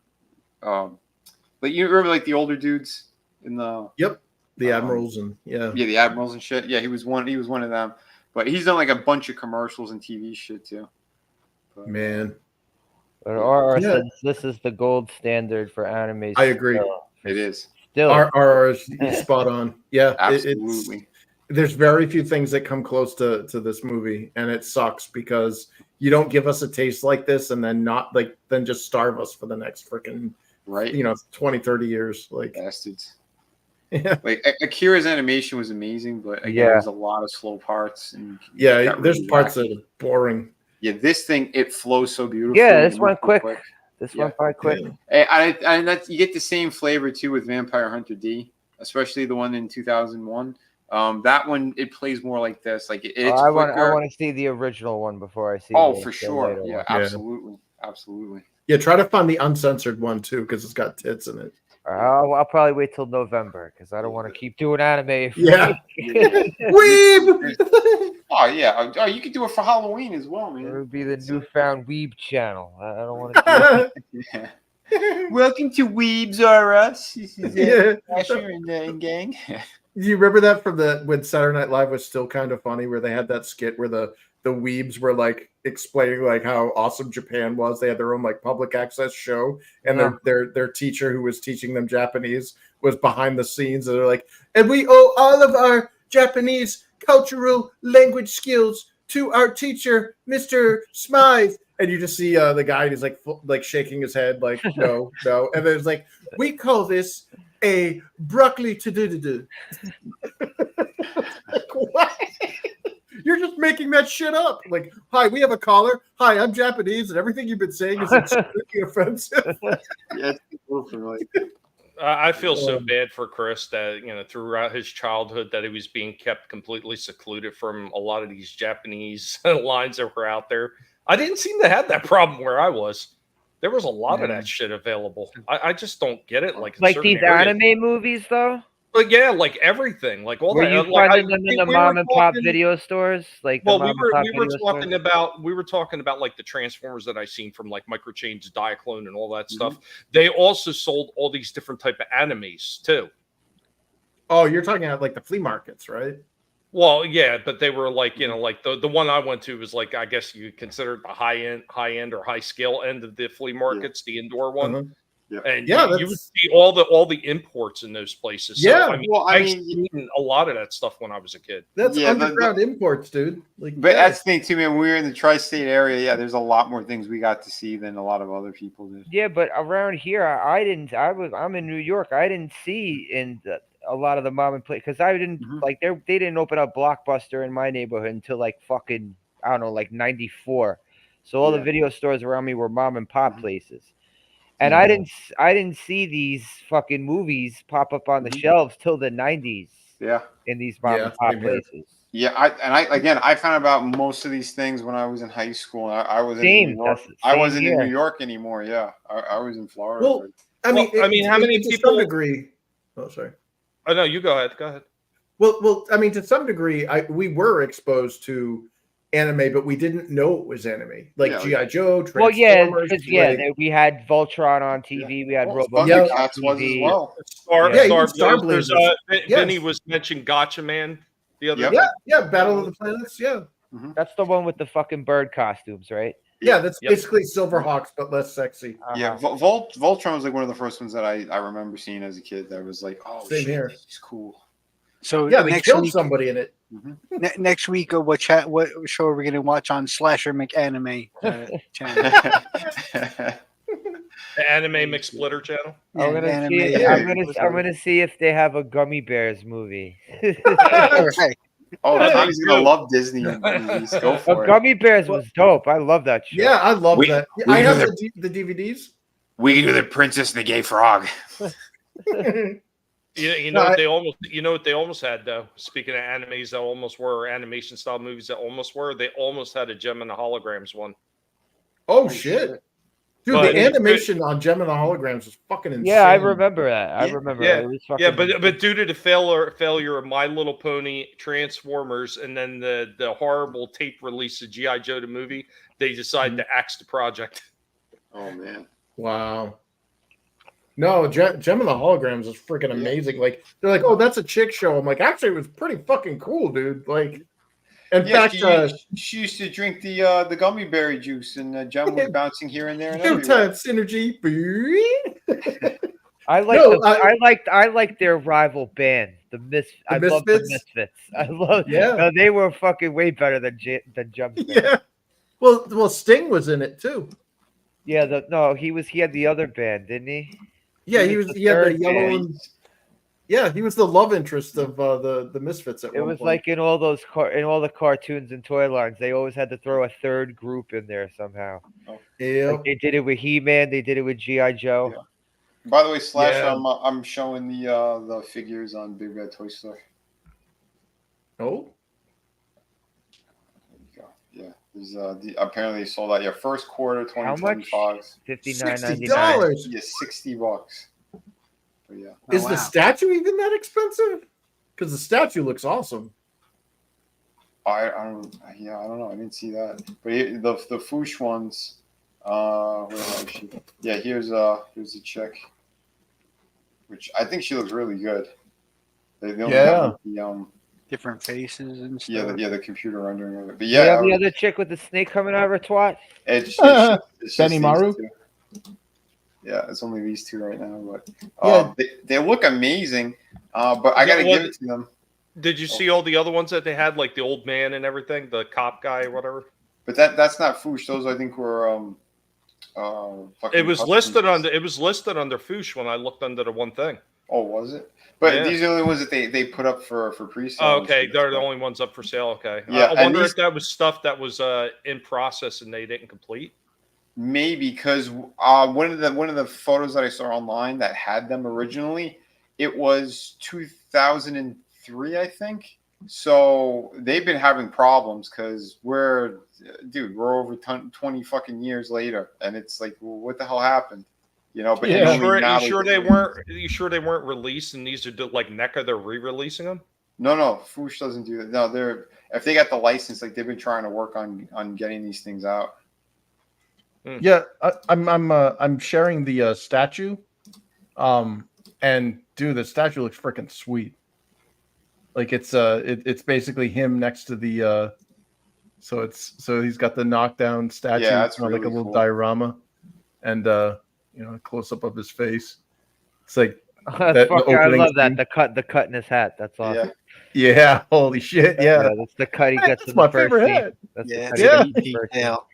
like you remember like the older dudes in the. Yep, the admirals and the admirals and shit. Yeah, he was one of them. But he's done like a bunch of commercials and TV shit too. But, man. But RR says this is the gold standard for anime. I agree. It is. Still, RR is spot on. Yeah, absolutely. There's very few things that come close to this movie, and it sucks because you don't give us a taste like this and then then just starve us for the next freaking 20, 30 years. Like bastards. Yeah. Like Akira's animation was amazing, but again, there's a lot of slow parts and there's parts that are boring. Yeah, this thing it flows so beautifully. Yeah, this went quick. This went by quick. Yeah. And that's, you get the same flavor too with Vampire Hunter D, especially the one in 2001. That one it plays more like this. Like it's I want to see the original one before I see. For sure. Yeah, absolutely. Yeah, try to find the uncensored one too, because it's got tits in it. I'll probably wait till November because I don't want to keep doing anime. Yeah. Weeb. Oh yeah. Oh, you could do it for Halloween as well, man. It would be the newfound Weeb channel. I don't want to. Welcome to Weebs R Us. This is Asher and gang. Do you remember that from when Saturday Night Live was still kind of funny, where they had that skit where the weebs were like explaining like how awesome Japan was. They had their own like public access show, and their teacher who was teaching them Japanese was behind the scenes, and they're like, and we owe all of our Japanese cultural language skills to our teacher, Mr. Smythe. And you just see the guy, and he's like shaking his head, like no, and then it's like, we call this a broccoli to do. What? You're just making that shit up. Like, hi, we have a caller. Hi, I'm Japanese, and everything you've been saying is extremely offensive. Yeah, it's a little familiar. I feel so bad for Chris that throughout his childhood that he was being kept completely secluded from a lot of these Japanese lines that were out there. I didn't seem to have that problem where I was. There was a lot of that shit available. I just don't get it. Like these anime movies, though. But yeah, like everything, like all Were that. you finding them in the mom and pop video stores? Like, well, we were talking about like the Transformers that I seen from like Microchange, Diaclone, and all that stuff. They also sold all these different type of animes too. Oh, you're talking about like the flea markets, right? Well, yeah, but they were like, like the one I went to was like, I guess you consider it the high end or high scale end of the flea markets, the indoor one. Yeah. And you would see all the imports in those places. So, I've seen a lot of that stuff when I was a kid. That's underground imports, dude. But that's the thing too, man. When we were in the tri-state area, yeah, there's a lot more things we got to see than a lot of other people did. Yeah, but around here, I'm in New York. I didn't see a lot of the mom and play because I didn't they didn't open up Blockbuster in my neighborhood until like fucking I don't know, like 94. So all the video stores around me were mom and pop places. And I didn't see these fucking movies pop up on the shelves till the 90s. Yeah. In these mom and pop places. Yeah, I found out most of these things when I was in high school. I wasn't in New York. I wasn't in New York anymore. Yeah, I was in Florida. Well, I mean, how many people? To some degree. Oh, sorry. Oh no, you go ahead. Go ahead. Well, I mean, to some degree, we were exposed to anime, but we didn't know it was anime. Like G.I. Joe, Transformers. Well, yeah, because we had Voltron on TV. We had Robocop on TV. Was as well. Star Blazers. Vinny was mentioning Gotcha Man the other day. Yeah, Battle of the Planets. Yeah, that's the one with the fucking bird costumes, right? Yeah, that's basically Silverhawks, but less sexy. Yeah, Voltron was like one of the first ones that I remember seeing as a kid. That was like, oh, same here. It's cool. So yeah, they killed somebody in it. Next week, what show are we going to watch on Slasher McAnime channel? The Anime McSplitter channel. I'm gonna see if they have a Gummy Bears movie. Right. Oh, Tommy's gonna love Disney movies. Go for it. Gummy Bears was dope. I love that show. Yeah, I love that. I have the DVDs. We can do the Princess and the Gay Frog. You know what they almost had though. Speaking of animes that almost were animation style movies that almost were, they almost had a Gem and the Holograms one. Oh shit! Dude, But the animation on Gem and the Holograms was fucking insane. Yeah, I remember that. I remember Yeah, it. It was fucking yeah, but due to the failure of My Little Pony, Transformers, and then the horrible tape release of G.I. Joe the movie, they decided to axe the project. Oh man. Wow. No, Gem and the Holograms is freaking amazing. Like they're like, oh, that's a chick show. I'm like, actually, it was pretty fucking cool, dude. Like, in fact, she used to drink the gummy berry juice, and Gem was bouncing here and there. And Showtime synergy. I liked their rival band, the Misfits. I love the Misfits. I love. Yeah, they were fucking way better than Jump. Yeah. Well, Sting was in it too. Yeah, he had the other band, didn't he? Yeah, he had the yellow and yeah, he was the love interest of the Misfits at one point. It was like in all the cartoons and toy lines, they always had to throw a third group in there somehow. Yeah, like they did it with He-Man, they did it with G.I. Joe. Yeah. By the way, Slash, I'm showing the figures on Big Red Toy Store. Oh. Yeah, there's apparently sold out. Yeah, first quarter 2025. How much? $59.99. Yeah, $60. But yeah. Is the statue even that expensive? Because the statue looks awesome. I don't know. I didn't see that. But the Foosh ones. Where is she? Yeah, here's the chick, which I think she looks really good. They only have the different faces and stuff. Yeah, the computer rendering of it. But yeah, the other chick with the snake coming out of her twat. It's Benny Maru. Yeah, it's only these two right now, but they look amazing. But I gotta give it to them. Did you see all the other ones that they had, like the old man and everything, the cop guy or whatever? But that's not Foosh. Those I think were it was listed under Foosh when I looked under the one thing. Oh, was it? But these are the ones that they put up for pre-sale. Oh, okay, they're the only ones up for sale. Okay, yeah. I wonder if that was stuff that was in process and they didn't complete. Maybe because one of the photos that I saw online that had them originally, it was 2003, I think. So they've been having problems because we're over 20 fucking years later, and it's like, well, what the hell happened? You know, but you sure they weren't released, and these are like NECA, they're re-releasing them? No, Foosh doesn't do that. No, if they got the license, like they've been trying to work on getting these things out. Yeah, I'm sharing the statue, and dude, the statue looks freaking sweet. Like it's basically him next to the so he's got the knockdown statue, it's like really a little cool. diorama, and a close up of his face. It's like I love that the cut in his hat. That's awesome. Yeah, holy shit, yeah. That's the cut he gets. That's my favorite hat. Detail.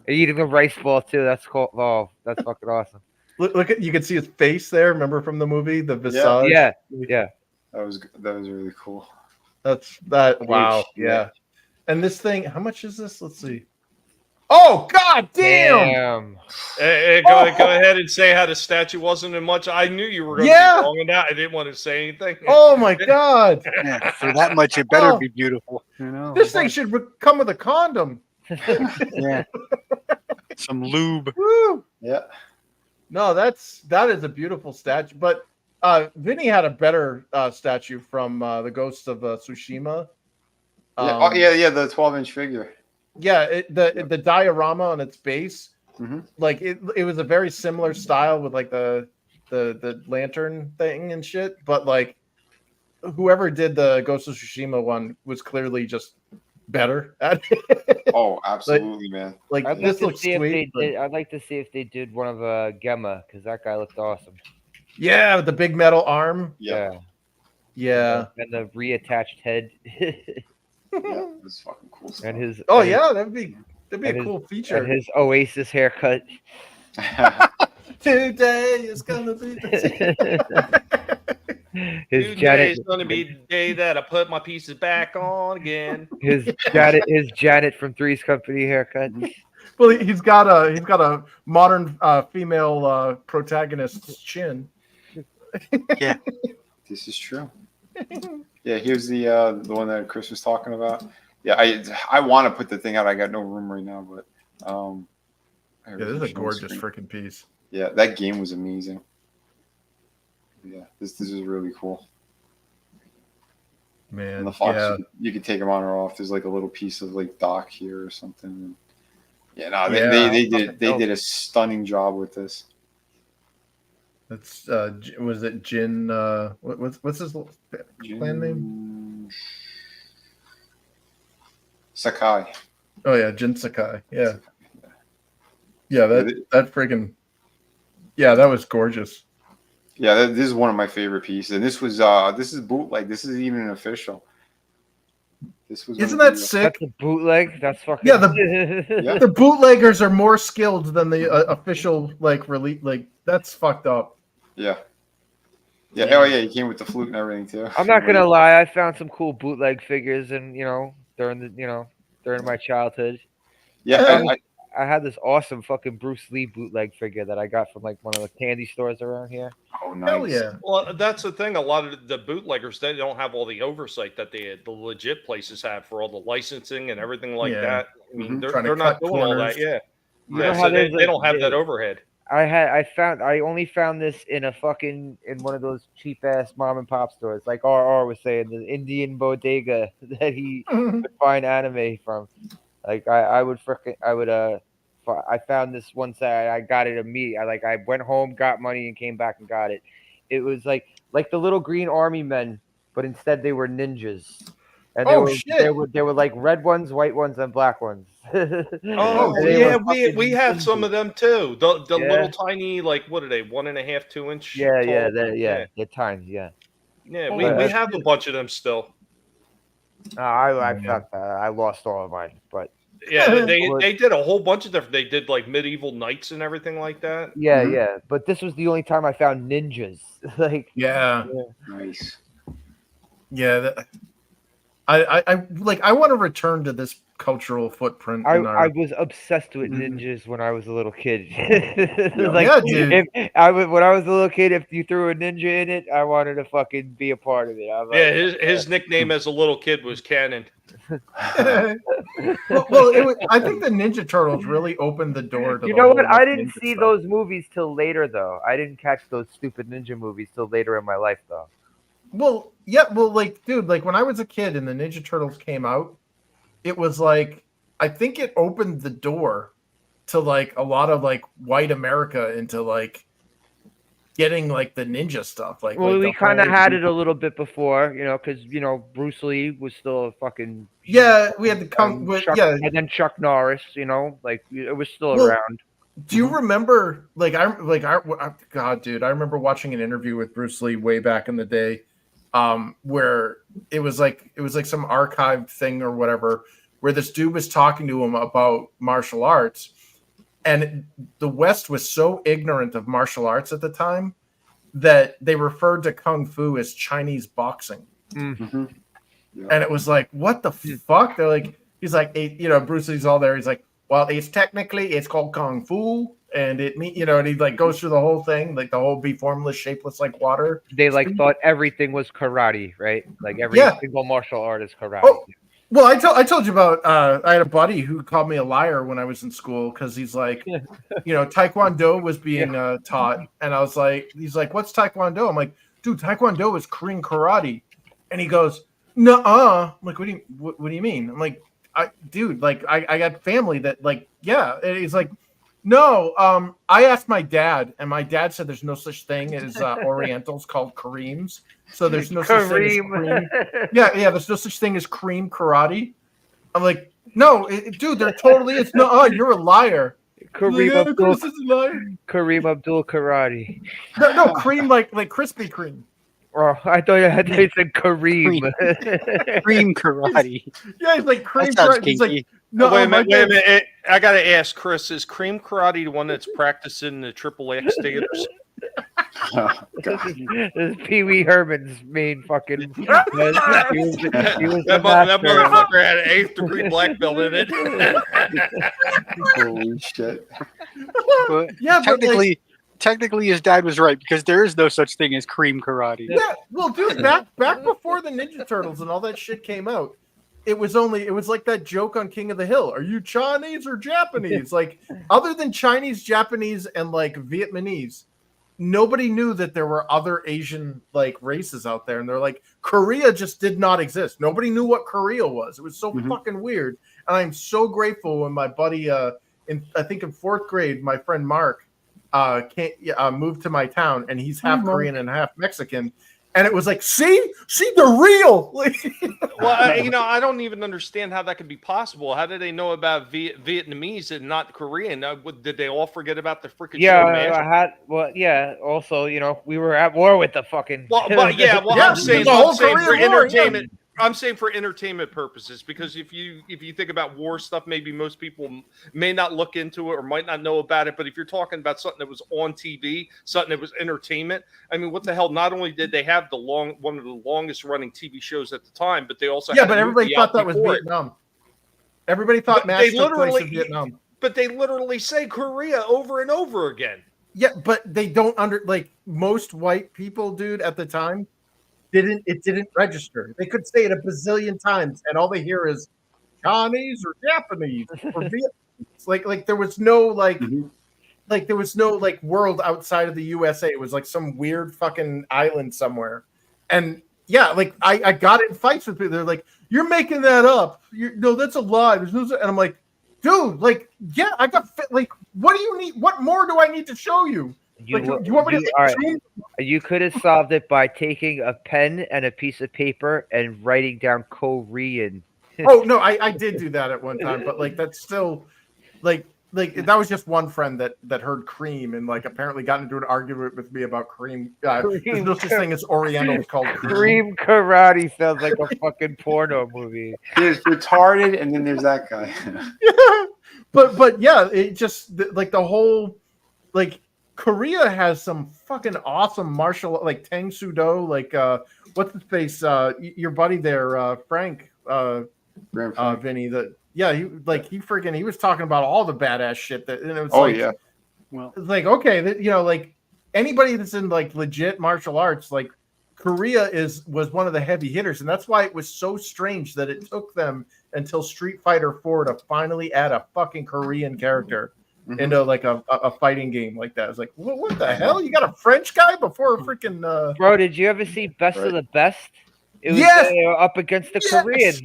Eating a rice ball too. That's cool. Oh, that's fucking awesome. Look at, you can see his face there. Remember from the movie, the visage? Yeah. That was really cool. That's that. Wow. Yeah. And this thing, how much is this? Let's see. Oh God damn! Hey, go ahead and say how the statue wasn't in much. I knew you were going to be wrong in that. I didn't want to say anything. Oh my God! Yeah, for that much, it better be beautiful. This thing should come with a condom. Yeah. Some lube. Woo. Yeah. No, that is a beautiful statue. But Vinny had a better statue from the Ghost of Tsushima. The 12-inch figure. Yeah, the diorama on its base, like it was a very similar style with like the lantern thing and shit. But like whoever did the Ghost of Tsushima one was clearly just better at it. Oh, absolutely, man. Like this looks sweet. I'd like to see if they did one of Gemma, because that guy looked awesome. Yeah, with the big metal arm. Yeah. And the reattached head. Yeah, that's fucking cool stuff. And his that'd be a cool feature. And his Oasis haircut. Today is gonna be Today's gonna be the day that I put my pieces back on again. His Janet from Three's Company haircut. Well, he's got a modern female protagonist's chin. Yeah, this is true. Yeah, here's the one that Chris was talking about. Yeah, I want to put the thing out. I got no room right now, but Yeah, this is a gorgeous freaking piece. Yeah, that game was amazing. Yeah, this is really cool. Man, and the fox, you could take them on or off. There's like a little piece of like dock here or something. Yeah, no, they did a stunning job with this. That's was it Jin? What's his clan name? Sakai. Oh yeah, Jin Sakai. Yeah, yeah. That freaking. Yeah, that was gorgeous. Yeah, this is one of my favorite pieces, and this is bootleg. This isn't even official. This was. Isn't that sick? That's a bootleg. That's fucking. Yeah, the bootleggers are more skilled than the official like release. Like that's fucked up. Yeah. Yeah. Oh yeah, he came with the flute and everything too. I'm not gonna lie. I found some cool bootleg figures, and during my childhood. Yeah. I had this awesome fucking Bruce Lee bootleg figure that I got from like one of the candy stores around here. Oh, nice. Hell yeah. Well, that's the thing. A lot of the bootleggers, they don't have all the oversight that the legit places have for all the licensing and everything like that. I mean, they're not doing all that. Yeah. Yeah. So they don't have that overhead. I only found this in one of those cheap ass mom and pop stores, like RR was saying, the Indian bodega that he would find anime from. Like I found this one set. I got it immediately. I went home, got money, and came back and got it. It was like the little green army men, but instead they were ninjas. And they were like red ones, white ones, and black ones. Yeah, we had some of them too. The little tiny, like, what are they, 1.5, 2 inch? Yeah, they're tiny. Yeah. Yeah, we have a bunch of them still. I lost all of mine, but yeah, they did a whole bunch of different. They did like medieval knights and everything like that. Yeah, yeah. But this was the only time I found ninjas. Nice. Yeah, I want to return to this cultural footprint. I was obsessed with ninjas when I was a little kid. Dude. When I was a little kid, if you threw a ninja in it, I wanted to fucking be a part of it. His nickname as a little kid was Cannon. I think the Ninja Turtles really opened the door to. You know what? I didn't see those movies till later, though. I didn't catch those stupid ninja movies till later in my life, though. Well, yeah, dude, when I was a kid and the Ninja Turtles came out, it was like, I think it opened the door to a lot of white America into getting the ninja stuff. We kind of had it a little bit before, because Bruce Lee was still a fucking we had the and then Chuck Norris, it was still around. Do you remember God, dude, I remember watching an interview with Bruce Lee way back in the day. Where it was like some archived thing or whatever, where this dude was talking to him about martial arts, and the West was so ignorant of martial arts at the time that they referred to Kung Fu as Chinese boxing. Mm-hmm. Yeah. And it was like, what the fuck? They're like, he's like, Bruce Lee's all there. He's like, well, it's called Kung Fu. And and he goes through the whole thing, the whole be formless, shapeless like water. They thought everything was karate, right? Every single martial art is karate. Oh, well, I told you about I had a buddy who called me a liar when I was in school because he's like, Taekwondo was being taught, and I was like, he's like, what's Taekwondo? I'm like, dude, Taekwondo is Korean karate, and he goes, nuh-uh. I'm like, what do you mean? I'm like, I got family that yeah, and he's like. No, I asked my dad, and my dad said there's no such thing as Orientals called Kareems. So there's no such thing as Kareem. Yeah, there's no such thing as Kareem karate. I'm like, no, dude, there totally is. No, you're a liar. Kareem Abdul karate. No, Kareem like Krispy Kreme. Oh, I thought you said Kareem. Cream karate. Yeah, he's like cream karate. He's like, no, wait a minute. I gotta ask, Chris, is cream karate the one that's practiced in the XXX theaters? This is Pee Wee Herman's main fucking. He was that motherfucker had an 8th degree black belt in it. Holy shit! But technically, his dad was right because there is no such thing as cream karate. Yeah, well, dude, back before the Ninja Turtles and all that shit came out, it was like that joke on King of the Hill. Are you Chinese or Japanese? Like, other than Chinese, Japanese, and like Vietnamese, nobody knew that there were other Asian like races out there. And they're like, Korea just did not exist. Nobody knew what Korea was. It was so fucking weird. And I'm so grateful when my buddy, I think in 4th grade, my friend Mark moved to my town, and he's half Korean and half Mexican. And it was like, see, they're real. Well, I don't even understand how that could be possible. How did they know about Vietnamese and not Korean? Did they all forget about the freaking show? Also, we were at war with the fucking. I'm saying for entertainment. I'm saying for entertainment purposes, because if you think about war stuff, maybe most people may not look into it or might not know about it. But if you're talking about something that was on TV, something that was entertainment, I mean, what the hell? Not only did they have one of the longest running TV shows at the time, but they also but everybody thought that was Vietnam. Everybody thought match took place in Vietnam. But they literally say Korea over and over again. Yeah, but they don't most white people, dude, at the time. It didn't register. They could say it a bazillion times, and all they hear is Chinese or Japanese or Vietnamese. Like there was no there was no world outside of the USA. It was like some weird fucking island somewhere. And yeah, like I got in fights with people. They're like, "You're making that up. No, that's a lie." There's no, and I'm like, dude, I got what do you need? What more do I need to show you? You could have solved it by taking a pen and a piece of paper and writing down Korean. Oh no, I did do that at one time, but that's still that was just one friend that heard cream and apparently got into an argument with me about cream. There's no such thing as Oriental called cream karate. Sounds like a fucking porno movie. There's retarded, and then there's that guy. Yeah, but yeah, it just the whole Korea has some fucking awesome martial Tang Soo Do, what's his face? Your buddy there, Frank, Vinny. He was talking about all the badass shit and it was well, anybody that's in legit martial arts, Korea was one of the heavy hitters, and that's why it was so strange that it took them until Street Fighter 4 to finally add a fucking Korean character into a fighting game like that. It's like, what the hell? You got a French guy before a freaking Bro, did you ever see Best of the Best? It was up against the Koreans.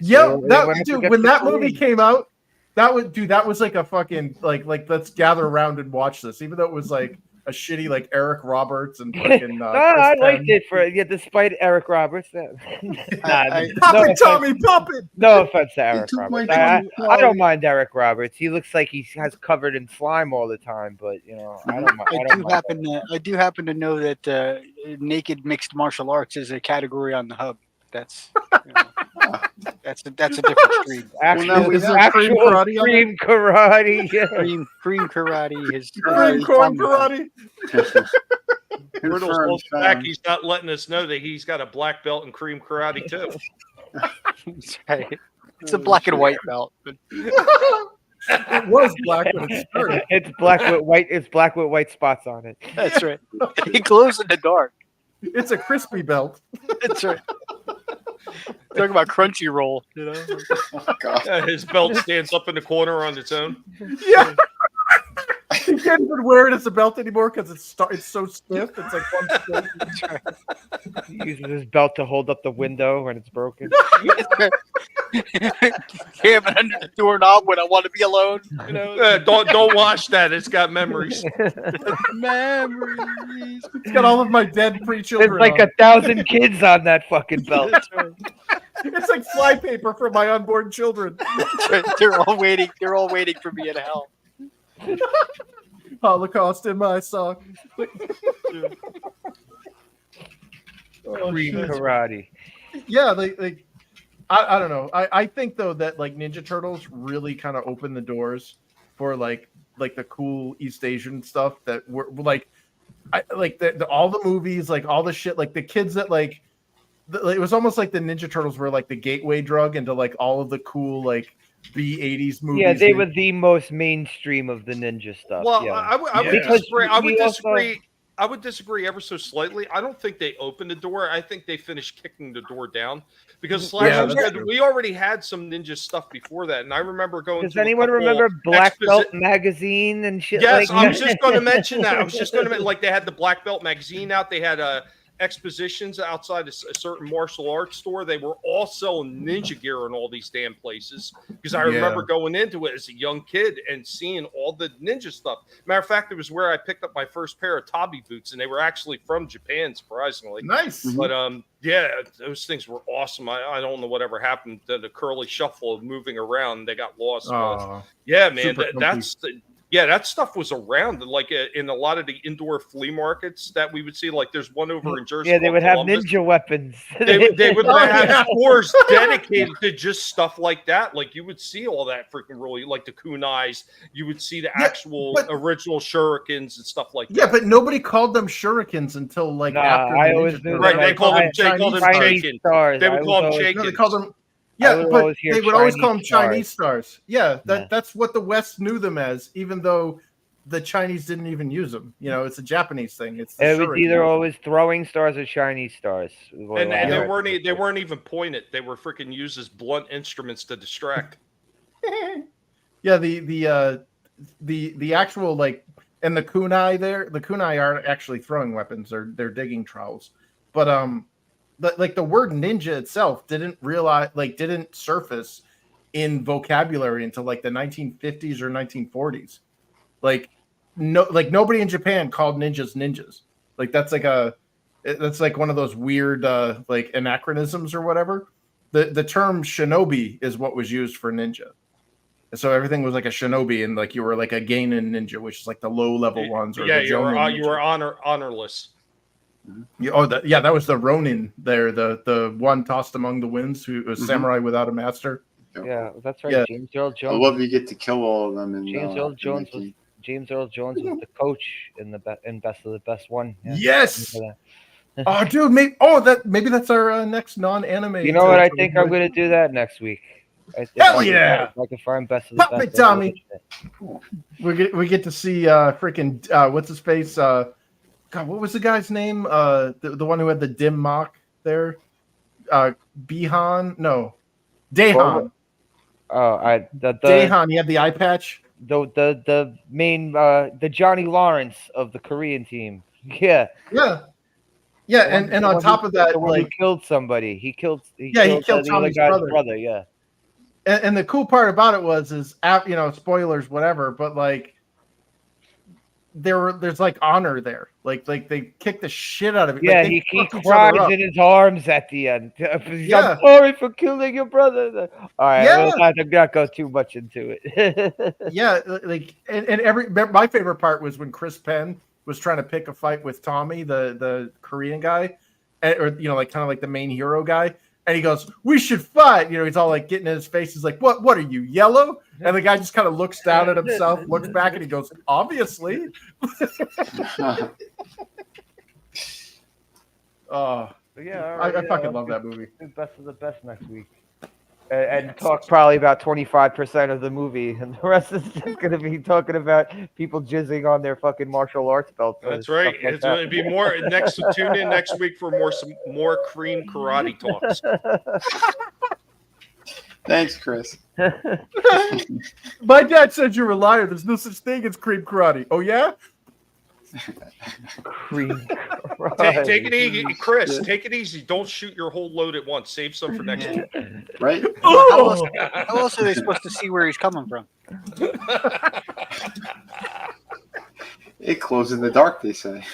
Yep, when that movie came out, that was like a fucking let's gather around and watch this, even though it was a shitty Eric Roberts and fucking. I liked it despite Eric Roberts. Tommy, pop it. No offense to Eric Roberts. I don't mind Eric Roberts. He looks like he has covered in slime all the time, but I don't mind. I do happen to know that naked mixed martial arts is a category on the hub. That's that's a different stream. Cream karate. Cream karate is cream corn karate. Riddle's back. He's not letting us know that he's got a black belt in cream karate too. That's right. It's a black and white belt. It was black when it started. It's black with white. It's black with white spots on it. That's right. It glows in the dark. It's a crispy belt. That's right. Talking about Crunchyroll, Oh, God. His belt stands up in the corner on its own. Yeah. He can't even wear it as a belt anymore because it's so stiff. It's like one stiff. He uses his belt to hold up the window when it's broken. Cam it under the doorknob when I want to be alone. Don't wash that. It's got memories. Memories. It's got all of my dead pre-children. There's like 1,000 kids on that fucking belt. It's like flypaper for my unborn children. They're all waiting. They're all waiting for me in hell. Holocaust in my sock. Cream karate. Yeah, I don't know. I think though that Ninja Turtles really kind of opened the doors for like the cool East Asian stuff that were all the movies, all the shit, the kids that it was almost like the Ninja Turtles were the gateway drug into all of the cool B80s movies. Yeah, they were the most mainstream of the ninja stuff. Well, yeah. I would disagree. I would disagree ever so slightly. I don't think they opened the door. I think they finished kicking the door down because Yeah, we already had some ninja stuff before that, and I remember going. Does to anyone remember Black Belt magazine and shit? Yes, like I was just going to mention that. I was just going to like they had the Black Belt magazine out. They had expositions outside a certain martial arts store. They were all selling ninja gear in all these damn places because I remember going into it as a young kid and seeing all the ninja stuff. Matter of fact, it was where I picked up my first pair of Tabi boots, and they were actually from Japan, surprisingly. Nice. But yeah, those things were awesome. I don't know whatever happened to the curly shuffle of moving around. They got lost. But yeah, man, that stuff was around, like in a lot of the indoor flea markets that we would see. Like there's one over in Jersey. Yeah, they would have Columbus. ninja weapons. They would have stores dedicated to just stuff like that. Like you would see all that freaking really, like the kunais. You would see the actual original shurikens and stuff like that. Yeah, but nobody called them shurikens until like after. I always knew right. They called them Chinese stars. They would call them shaken. No, they called them. Yeah, but they would always call them Chinese stars. Yeah, that's what the West knew them as, even though the Chinese didn't even use them. You know, it's a Japanese thing. It was either always throwing stars or Chinese stars. And they weren't even pointed. They were freaking used as blunt instruments to distract. Yeah, the actual like and the kunai there, the kunai aren't actually throwing weapons, they're digging trowels. But the word ninja itself didn't surface in vocabulary until like the 1950s or 1940s. Like nobody in Japan called ninjas. Like that's like one of those weird like anachronisms or whatever. The term shinobi is what was used for ninja. So everything was like a shinobi, and like you were like a genin ninja, which is like the low level ones. Or you were honorless. That was the Ronin there, the one tossed among the winds who was samurai without a master. Yeah, that's right. Yeah. James Earl Jones. I love you get to kill all of them. James Earl Jones was the coach in Best of the Best one. Yeah. Yes. Oh, dude, maybe that's our next non-anime. You know what? I think I'm going to do that next week. Hell yeah! I can find Best of the Best. Tommy. We get to see freaking what's his face. God, what was the guy's name? The one who had the dim mock there. Daehan. Daehan. He had the eye patch. The main the Johnny Lawrence of the Korean team. Yeah. And on top of that, he killed somebody. He killed Tommy's brother. Yeah. And the cool part about it was spoilers, whatever, but like there's like honor there. Like they kicked the shit out of it. Yeah, like, he cries in his arms at the end. I'm sorry for killing your brother. All right, we'll not go too much into it. Yeah, like and my favorite part was when Chris Penn was trying to pick a fight with Tommy, the Korean guy, or like kind of like the main hero guy. And he goes, "We should fight." He's all like getting in his face. He's like, "What are you, yellow?" And the guy just kind of looks down at himself, looks back, and he goes, "Obviously." Oh, yeah. I fucking love that movie. Best of the Best next week. And talk probably about 25% of the movie, and the rest is just going to be talking about people jizzing on their fucking martial arts belts. That's right. It's going to be more next. Tune in next week for more cream karate talks. Thanks, Chris. My dad said you're a liar. There's no such thing as cream karate. Oh yeah. Cream. Take it easy, Chris. Take it easy. Don't shoot your whole load at once. Save some for next week. Right? How else are they supposed to see where he's coming from? It glows in the dark, they say.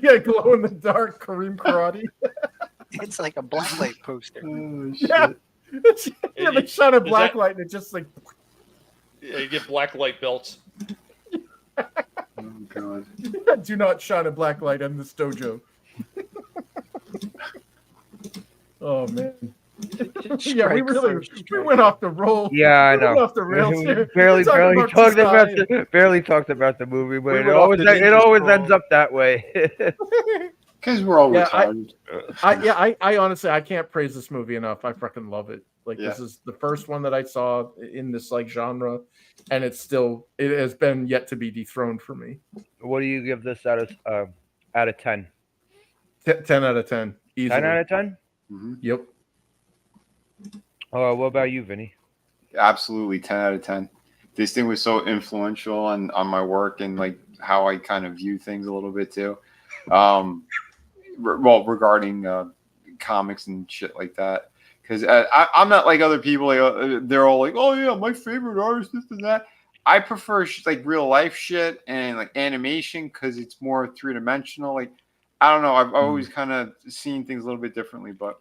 Yeah, glow in the dark Kareem karate. It's like a blacklight poster. Oh, shit. Yeah, they shot a blacklight and it just like. Yeah, you get blacklight belts. Oh god! Do not shine a black light on this dojo. Oh man! Yeah, we went off the roll. Yeah, I know. We went off the rails here. Barely talked about the movie, but it always ends up that way. Because we're all Yeah, retarded. I honestly I can't praise this movie enough. I fucking love it. Like Yeah. this is the first one that I saw in this like genre, and it has been yet to be dethroned for me. What do you give this out of 10? 10 out of 10. Easily. 10 out of 10? Yep. Oh, what about you, Vinny? Absolutely 10 out of 10. This thing was so influential on my work and like how I kind of view things a little bit too. Regarding comics and shit like that. Because I'm not like other people. Like, they're all like, "Oh yeah, my favorite artist, this and that." I prefer like real life shit and like animation because it's more 3-dimensional. Like I don't know. I've always kind of seen things a little bit differently, but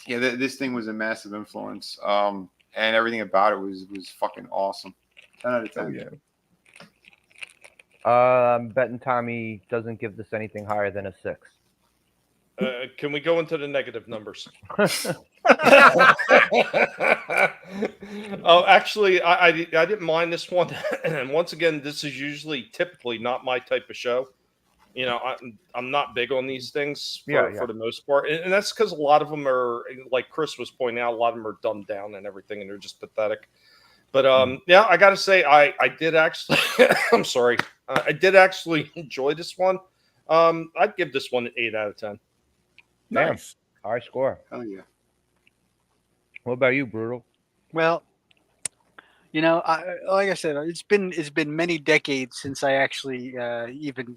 yeah, this thing was a massive influence. And everything about it was fucking awesome. 10 out of 10. Oh, yeah. I'm betting Tommy doesn't give this anything higher than a 6. Can we go into the negative numbers? Oh, actually, I didn't mind this one. And once again, this is typically not my type of show. You know, I'm not big on these things for the most part, and that's because a lot of them are, like Chris was pointing out, a lot of them are dumbed down and everything, and they're just pathetic. But yeah, I gotta say, I did actually. I'm sorry, I did actually enjoy this one. I'd give this one an 8 out of 10. Nice, high score. Oh yeah. What about you, Brutal? Well, you know, like I said, it's been many decades since I actually even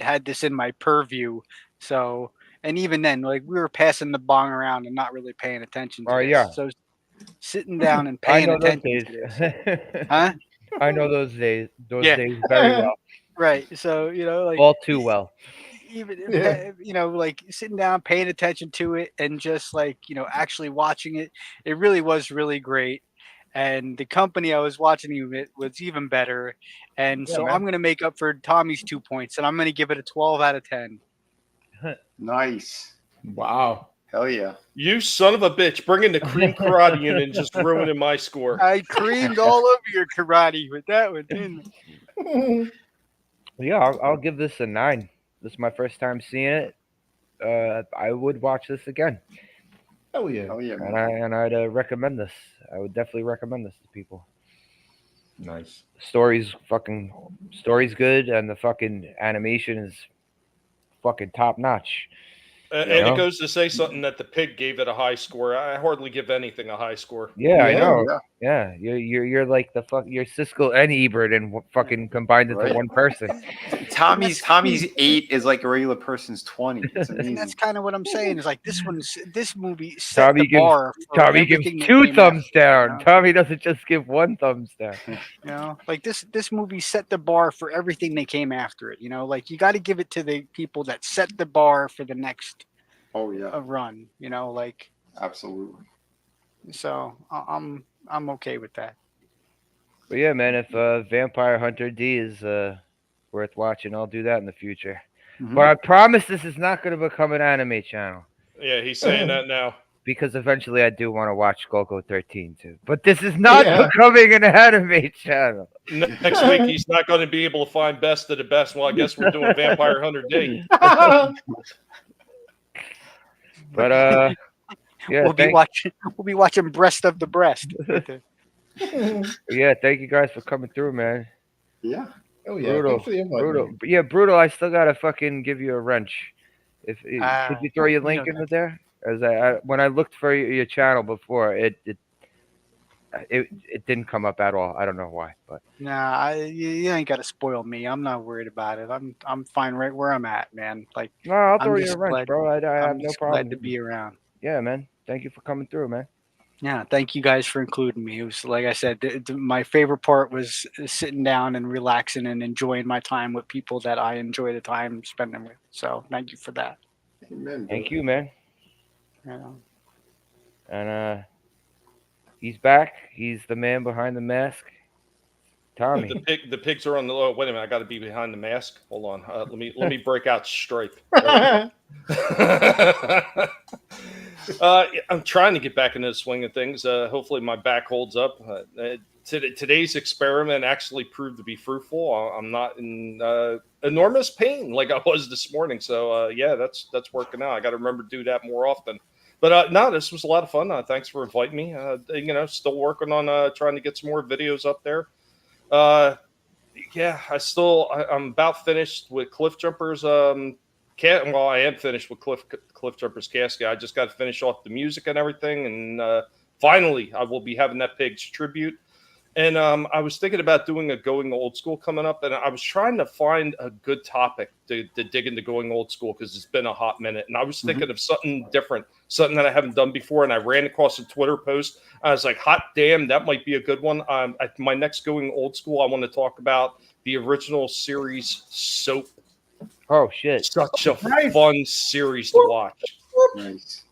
had this in my purview. So, and even then, like we were passing the bong around and not really paying attention to this. Yeah. So sitting down and paying attention to this. Huh? I know those days. Those days very well. Right. So, you know, like all too well. Even you know, like sitting down, paying attention to it, and just like, you know, actually watching it, it really was really great. And the company I was watching it with was even better. And so I'm going to make up for Tommy's 2 points, and I'm going to give it a 12 out of 10. Nice. Wow. Hell yeah. You son of a bitch, bringing the cream karate unit and just ruining my score. I creamed all over your karate with that one, didn't I? Yeah, I'll give this a 9. This is my first time seeing it. I would watch this again. Hell yeah. Hell yeah, man. And I'd recommend this. I would definitely recommend this to people. Nice. Story's good, and the fucking animation is fucking top notch. And it goes to say something that the pig gave it a high score. I hardly give anything a high score. Yeah, I know. Yeah, you're like you're Siskel and Ebert and fucking combined into one person. Tommy's 8 is like a regular person's 20. It's amazing. And that's kind of what I'm saying. Is like this movie set Tommy the bar. Tommy gives 2 thumbs down. You know? Tommy doesn't just give 1 thumbs down. You know, like this movie set the bar for everything they came after it. You know, like you got to give it to the people that set the bar for the next. A run. You know, like absolutely. So I'm okay with that. But yeah, man, if Vampire Hunter D is worth watching, I'll do that in the future. Mm-hmm. But I promise this is not going to become an anime channel. Yeah, he's saying that now. Because eventually I do want to watch Golgo 13 too. But this is not becoming an anime channel. Next week he's not going to be able to find best of the best. Well, I guess we're doing Vampire Hunter D. But yeah, we'll be watching Breast of the Breast. Yeah, thank you guys for coming through, man. Yeah. Oh yeah. Brutal. Yeah, Brutal. I still gotta fucking give you a wrench. Could you throw your link in there? As when I looked for your channel before, it didn't come up at all. I don't know why, but nah, you ain't gotta spoil me. I'm not worried about it. I'm fine right where I'm at, man. Like no, I'll throw you a wrench, bro. I have no problem. Glad to be around. Yeah, man. Thank you for coming through, man. Yeah, thank you guys for including me. It was like I said, my favorite part was sitting down and relaxing and enjoying my time with people that I enjoy the time spending with. So thank you for that. Amen, thank you, man. Yeah. And he's back. He's the man behind the mask. Tommy. The pigs are on the low. Wait a minute, I got to be behind the mask. Hold on. Let me break out straight. I'm trying to get back into the swing of things. Hopefully my back holds up. today's experiment actually proved to be fruitful. I'm not in enormous pain like I was this morning. So yeah, that's working out. I got to remember to do that more often. But no, this was a lot of fun. Thanks for inviting me. Still working on trying to get some more videos up there. Yeah, I'm about finished with Cliff Jumpers. Well, I am finished with Cliff Jumpers casket. I just got to finish off the music and everything, and finally, I will be having that Pig's tribute. And I was thinking about doing a Going Old School coming up, and I was trying to find a good topic to dig into Going Old School because it's been a hot minute. And I was thinking of something different, something that I haven't done before. And I ran across a Twitter post. I was like, hot damn, that might be a good one. At my next Going Old School, I want to talk about the original series Soap. Oh, shit. Such a fun series to watch. Nice.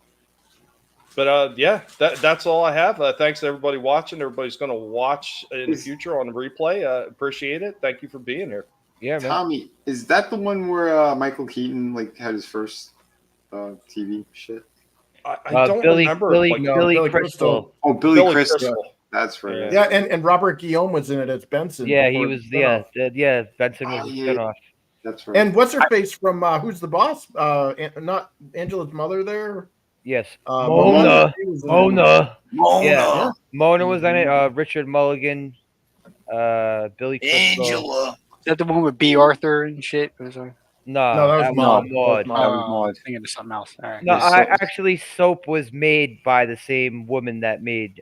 But yeah, that's all I have. Thanks to everybody watching. Everybody's going to watch in the future on the replay. Appreciate it. Thank you for being here. Yeah, man. Tommy, is that the one where Michael Keaton had his first TV shit? I don't remember. Billy Crystal. Oh, Billy Crystal. That's right. Yeah, and Robert Guillaume was in it as Benson. Yeah, he was. Yeah, Benson was a spinoff. That's right. And what's her face from Who's the Boss? Not Angela's mother there. Yes, Mona. Yeah, Mona was on it. Richard Mulligan, Billy Crystal. Angela. Is that the one with B. Arthur and shit? No, that was Maud. I was thinking of something else. All right. No, actually, Soap was made by the same woman that made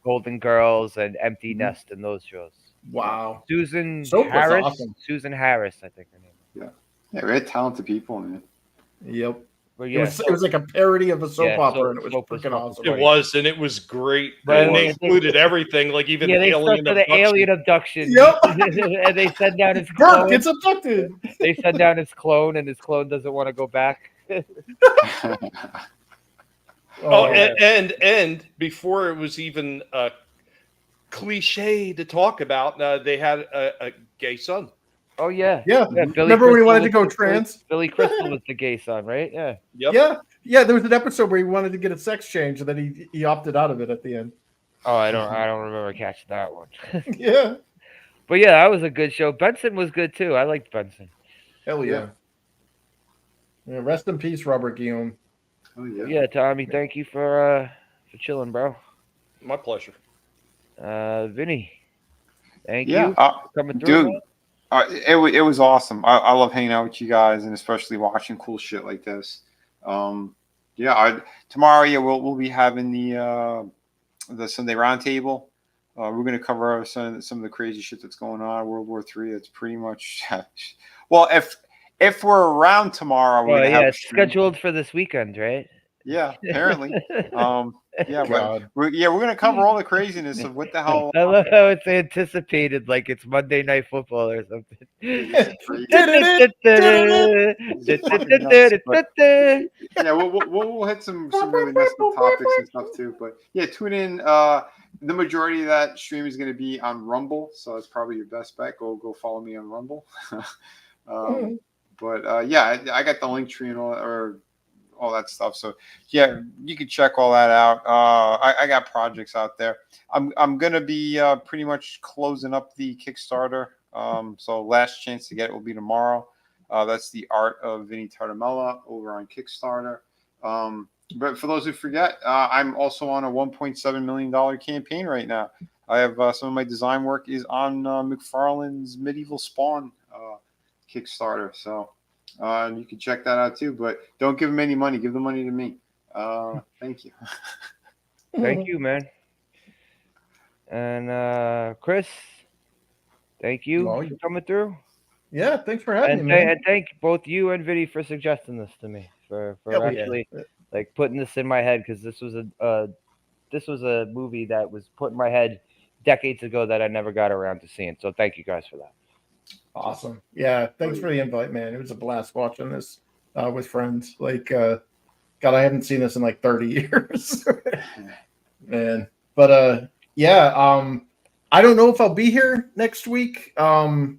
Golden Girls and Empty Nest and those shows. Wow. Susan Soap was Harris. awesome. Susan Harris, I think her name. Yeah, we had talented people in it. Yep. But It yeah, was like a parody of a soap opera, and it was Soap was freaking fucking awesome. It was, and it was great. But And they included everything, like even they alien stuck to the alien abduction. Yep. And they send down his Bert clone. gets abducted. They send down his clone, and his clone doesn't want to go back. And before it was even a cliche to talk about, they had a gay son. Oh yeah. Yeah. Billy Remember when he Crystal wanted to was go the- trans? Billy Crystal was the gay son, right? Yeah. Yep. Yeah. There was an episode where he wanted to get a sex change, and then he opted out of it at the end. Oh, I don't remember catching that one. Yeah. But yeah, that was a good show. Benson was good too. I liked Benson. Hell yeah. Yeah, rest in peace, Robert Guillaume. Oh yeah. Yeah, Tommy, thank you for chilling, bro. My pleasure. Vinny, thank you Yeah, for coming through. dude. It was awesome. I love hanging out with you guys, and especially watching cool shit like this. Tomorrow, we'll be having the Sunday Roundtable. We're going to cover some of the crazy shit that's going on. World War III. It's pretty much well, if we're around tomorrow, Well, yeah, it's scheduled for this weekend, right? Yeah, apparently. We're going to cover all the craziness of what the hell. I love how it's anticipated, like it's Monday Night Football or something. Yeah, we'll hit some really messed up topics and stuff too. But yeah, tune in. The majority of that stream is going to be on Rumble, so that's probably your best bet. Go follow me on Rumble. But yeah, I got the link tree and all that stuff. So yeah, you can check all that out. I got projects out there. I'm gonna be pretty much closing up the Kickstarter. So last chance to get it will be tomorrow. That's the Art of Vinny Tartamella over on Kickstarter. But for those who forget, I'm also on a $1.7 million campaign right now. I have some of my design work is on McFarlane's Medieval Spawn Kickstarter. So you can check that out too. But don't give them any money. Give the money to me. Thank you. Thank you, man. And Chris, thank you for coming through. Yeah, thanks for having me, man. And thank both you and Vinny for suggesting this to me, for actually like putting this in my head, because this was a movie that was put in my head decades ago that I never got around to seeing. So thank you guys for that. Awesome. Yeah, thanks for the invite, man. It was a blast watching this with friends. Like, God, I haven't seen this in like 30 years, man. But I don't know if I'll be here next week. I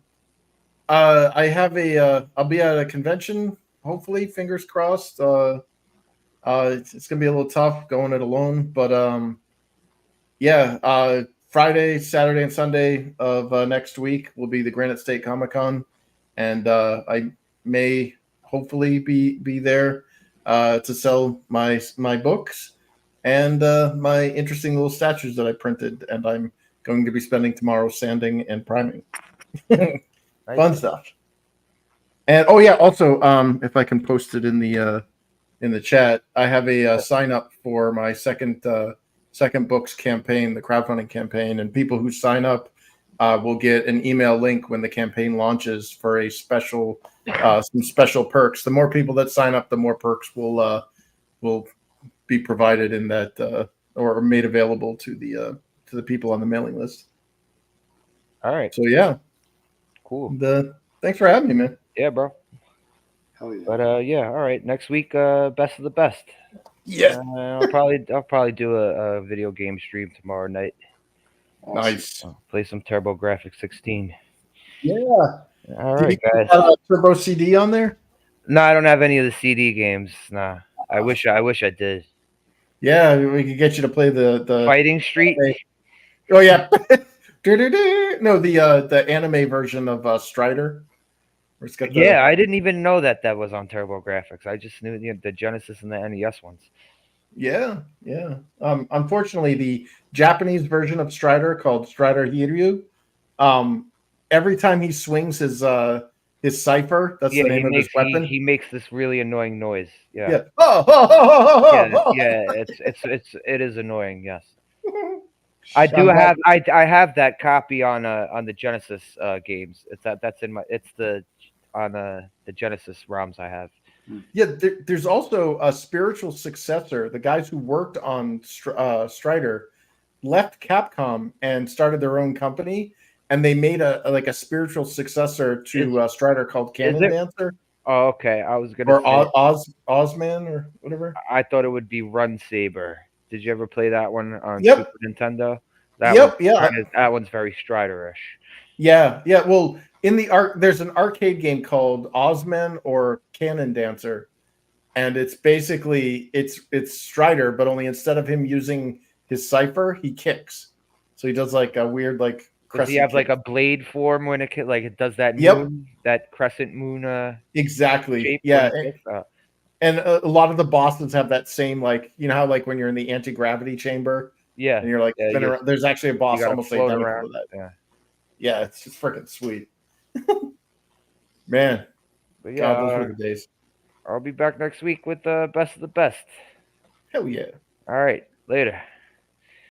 have I'll be at a convention, hopefully, fingers crossed. It's gonna be a little tough going it alone, but Friday, Saturday, and Sunday of next week will be the Granite State Comic Con, and I may hopefully be there to sell my books and my interesting little statues that I printed, and I'm going to be spending tomorrow sanding and priming. Fun stuff. And oh yeah, also if I can post it in the chat, I have a sign up for my second books campaign, the crowdfunding campaign, and people who sign up will get an email link when the campaign launches for a special some special perks. The more people that sign up, the more perks will be provided in that or made available to the people on the mailing list. All right. So yeah, cool. Thanks for having me, man. Yeah, bro. Hell yeah. But yeah, all right. Next week, best of the best. Yeah. I'll probably do a video game stream tomorrow night. Awesome. Nice. Play some TurboGrafx 16. Yeah. All right, guys. Turbo CD on there? No, I don't have any of the CD games. Nah. I wish I did. Yeah, we could get you to play the Fighting Street. Oh yeah. No, the anime version of Strider. Yeah, I didn't even know that was on TurboGrafx. I just knew the Genesis and the NES ones. Yeah. Unfortunately, the Japanese version of Strider called Strider Hiryu, every time he swings his cipher, that's the name of his weapon. He makes this really annoying noise. Yeah. Yeah. It is annoying. Yes. I have that copy on the Genesis games. That's on the Genesis ROMs I have. Yeah, there's also a spiritual successor. The guys who worked on Strider left Capcom and started their own company, and they made a spiritual successor to Strider called Cannon Dancer. Oh, okay. I was gonna Ozman or whatever. I thought it would be Run Saber. Did you ever play that one on Yep. Super Nintendo? That one's very Strider-ish. Yeah. Well, in there's an arcade game called Ozman or Cannon Dancer, and it's basically it's Strider, but only instead of him using his cipher, he kicks. So he does like a weird like. Does he have like a blade form when it does that moon, that crescent moon? Exactly. Shape Yeah. And a lot of the bosses have that same like how like when you're in the anti-gravity chamber. Yeah. And you're like there's actually a boss almost identical to that. Yeah. Yeah, it's just freaking sweet. Man. But yeah, God, those were the days. I'll be back next week with the best of the best. Hell yeah. All right. Later.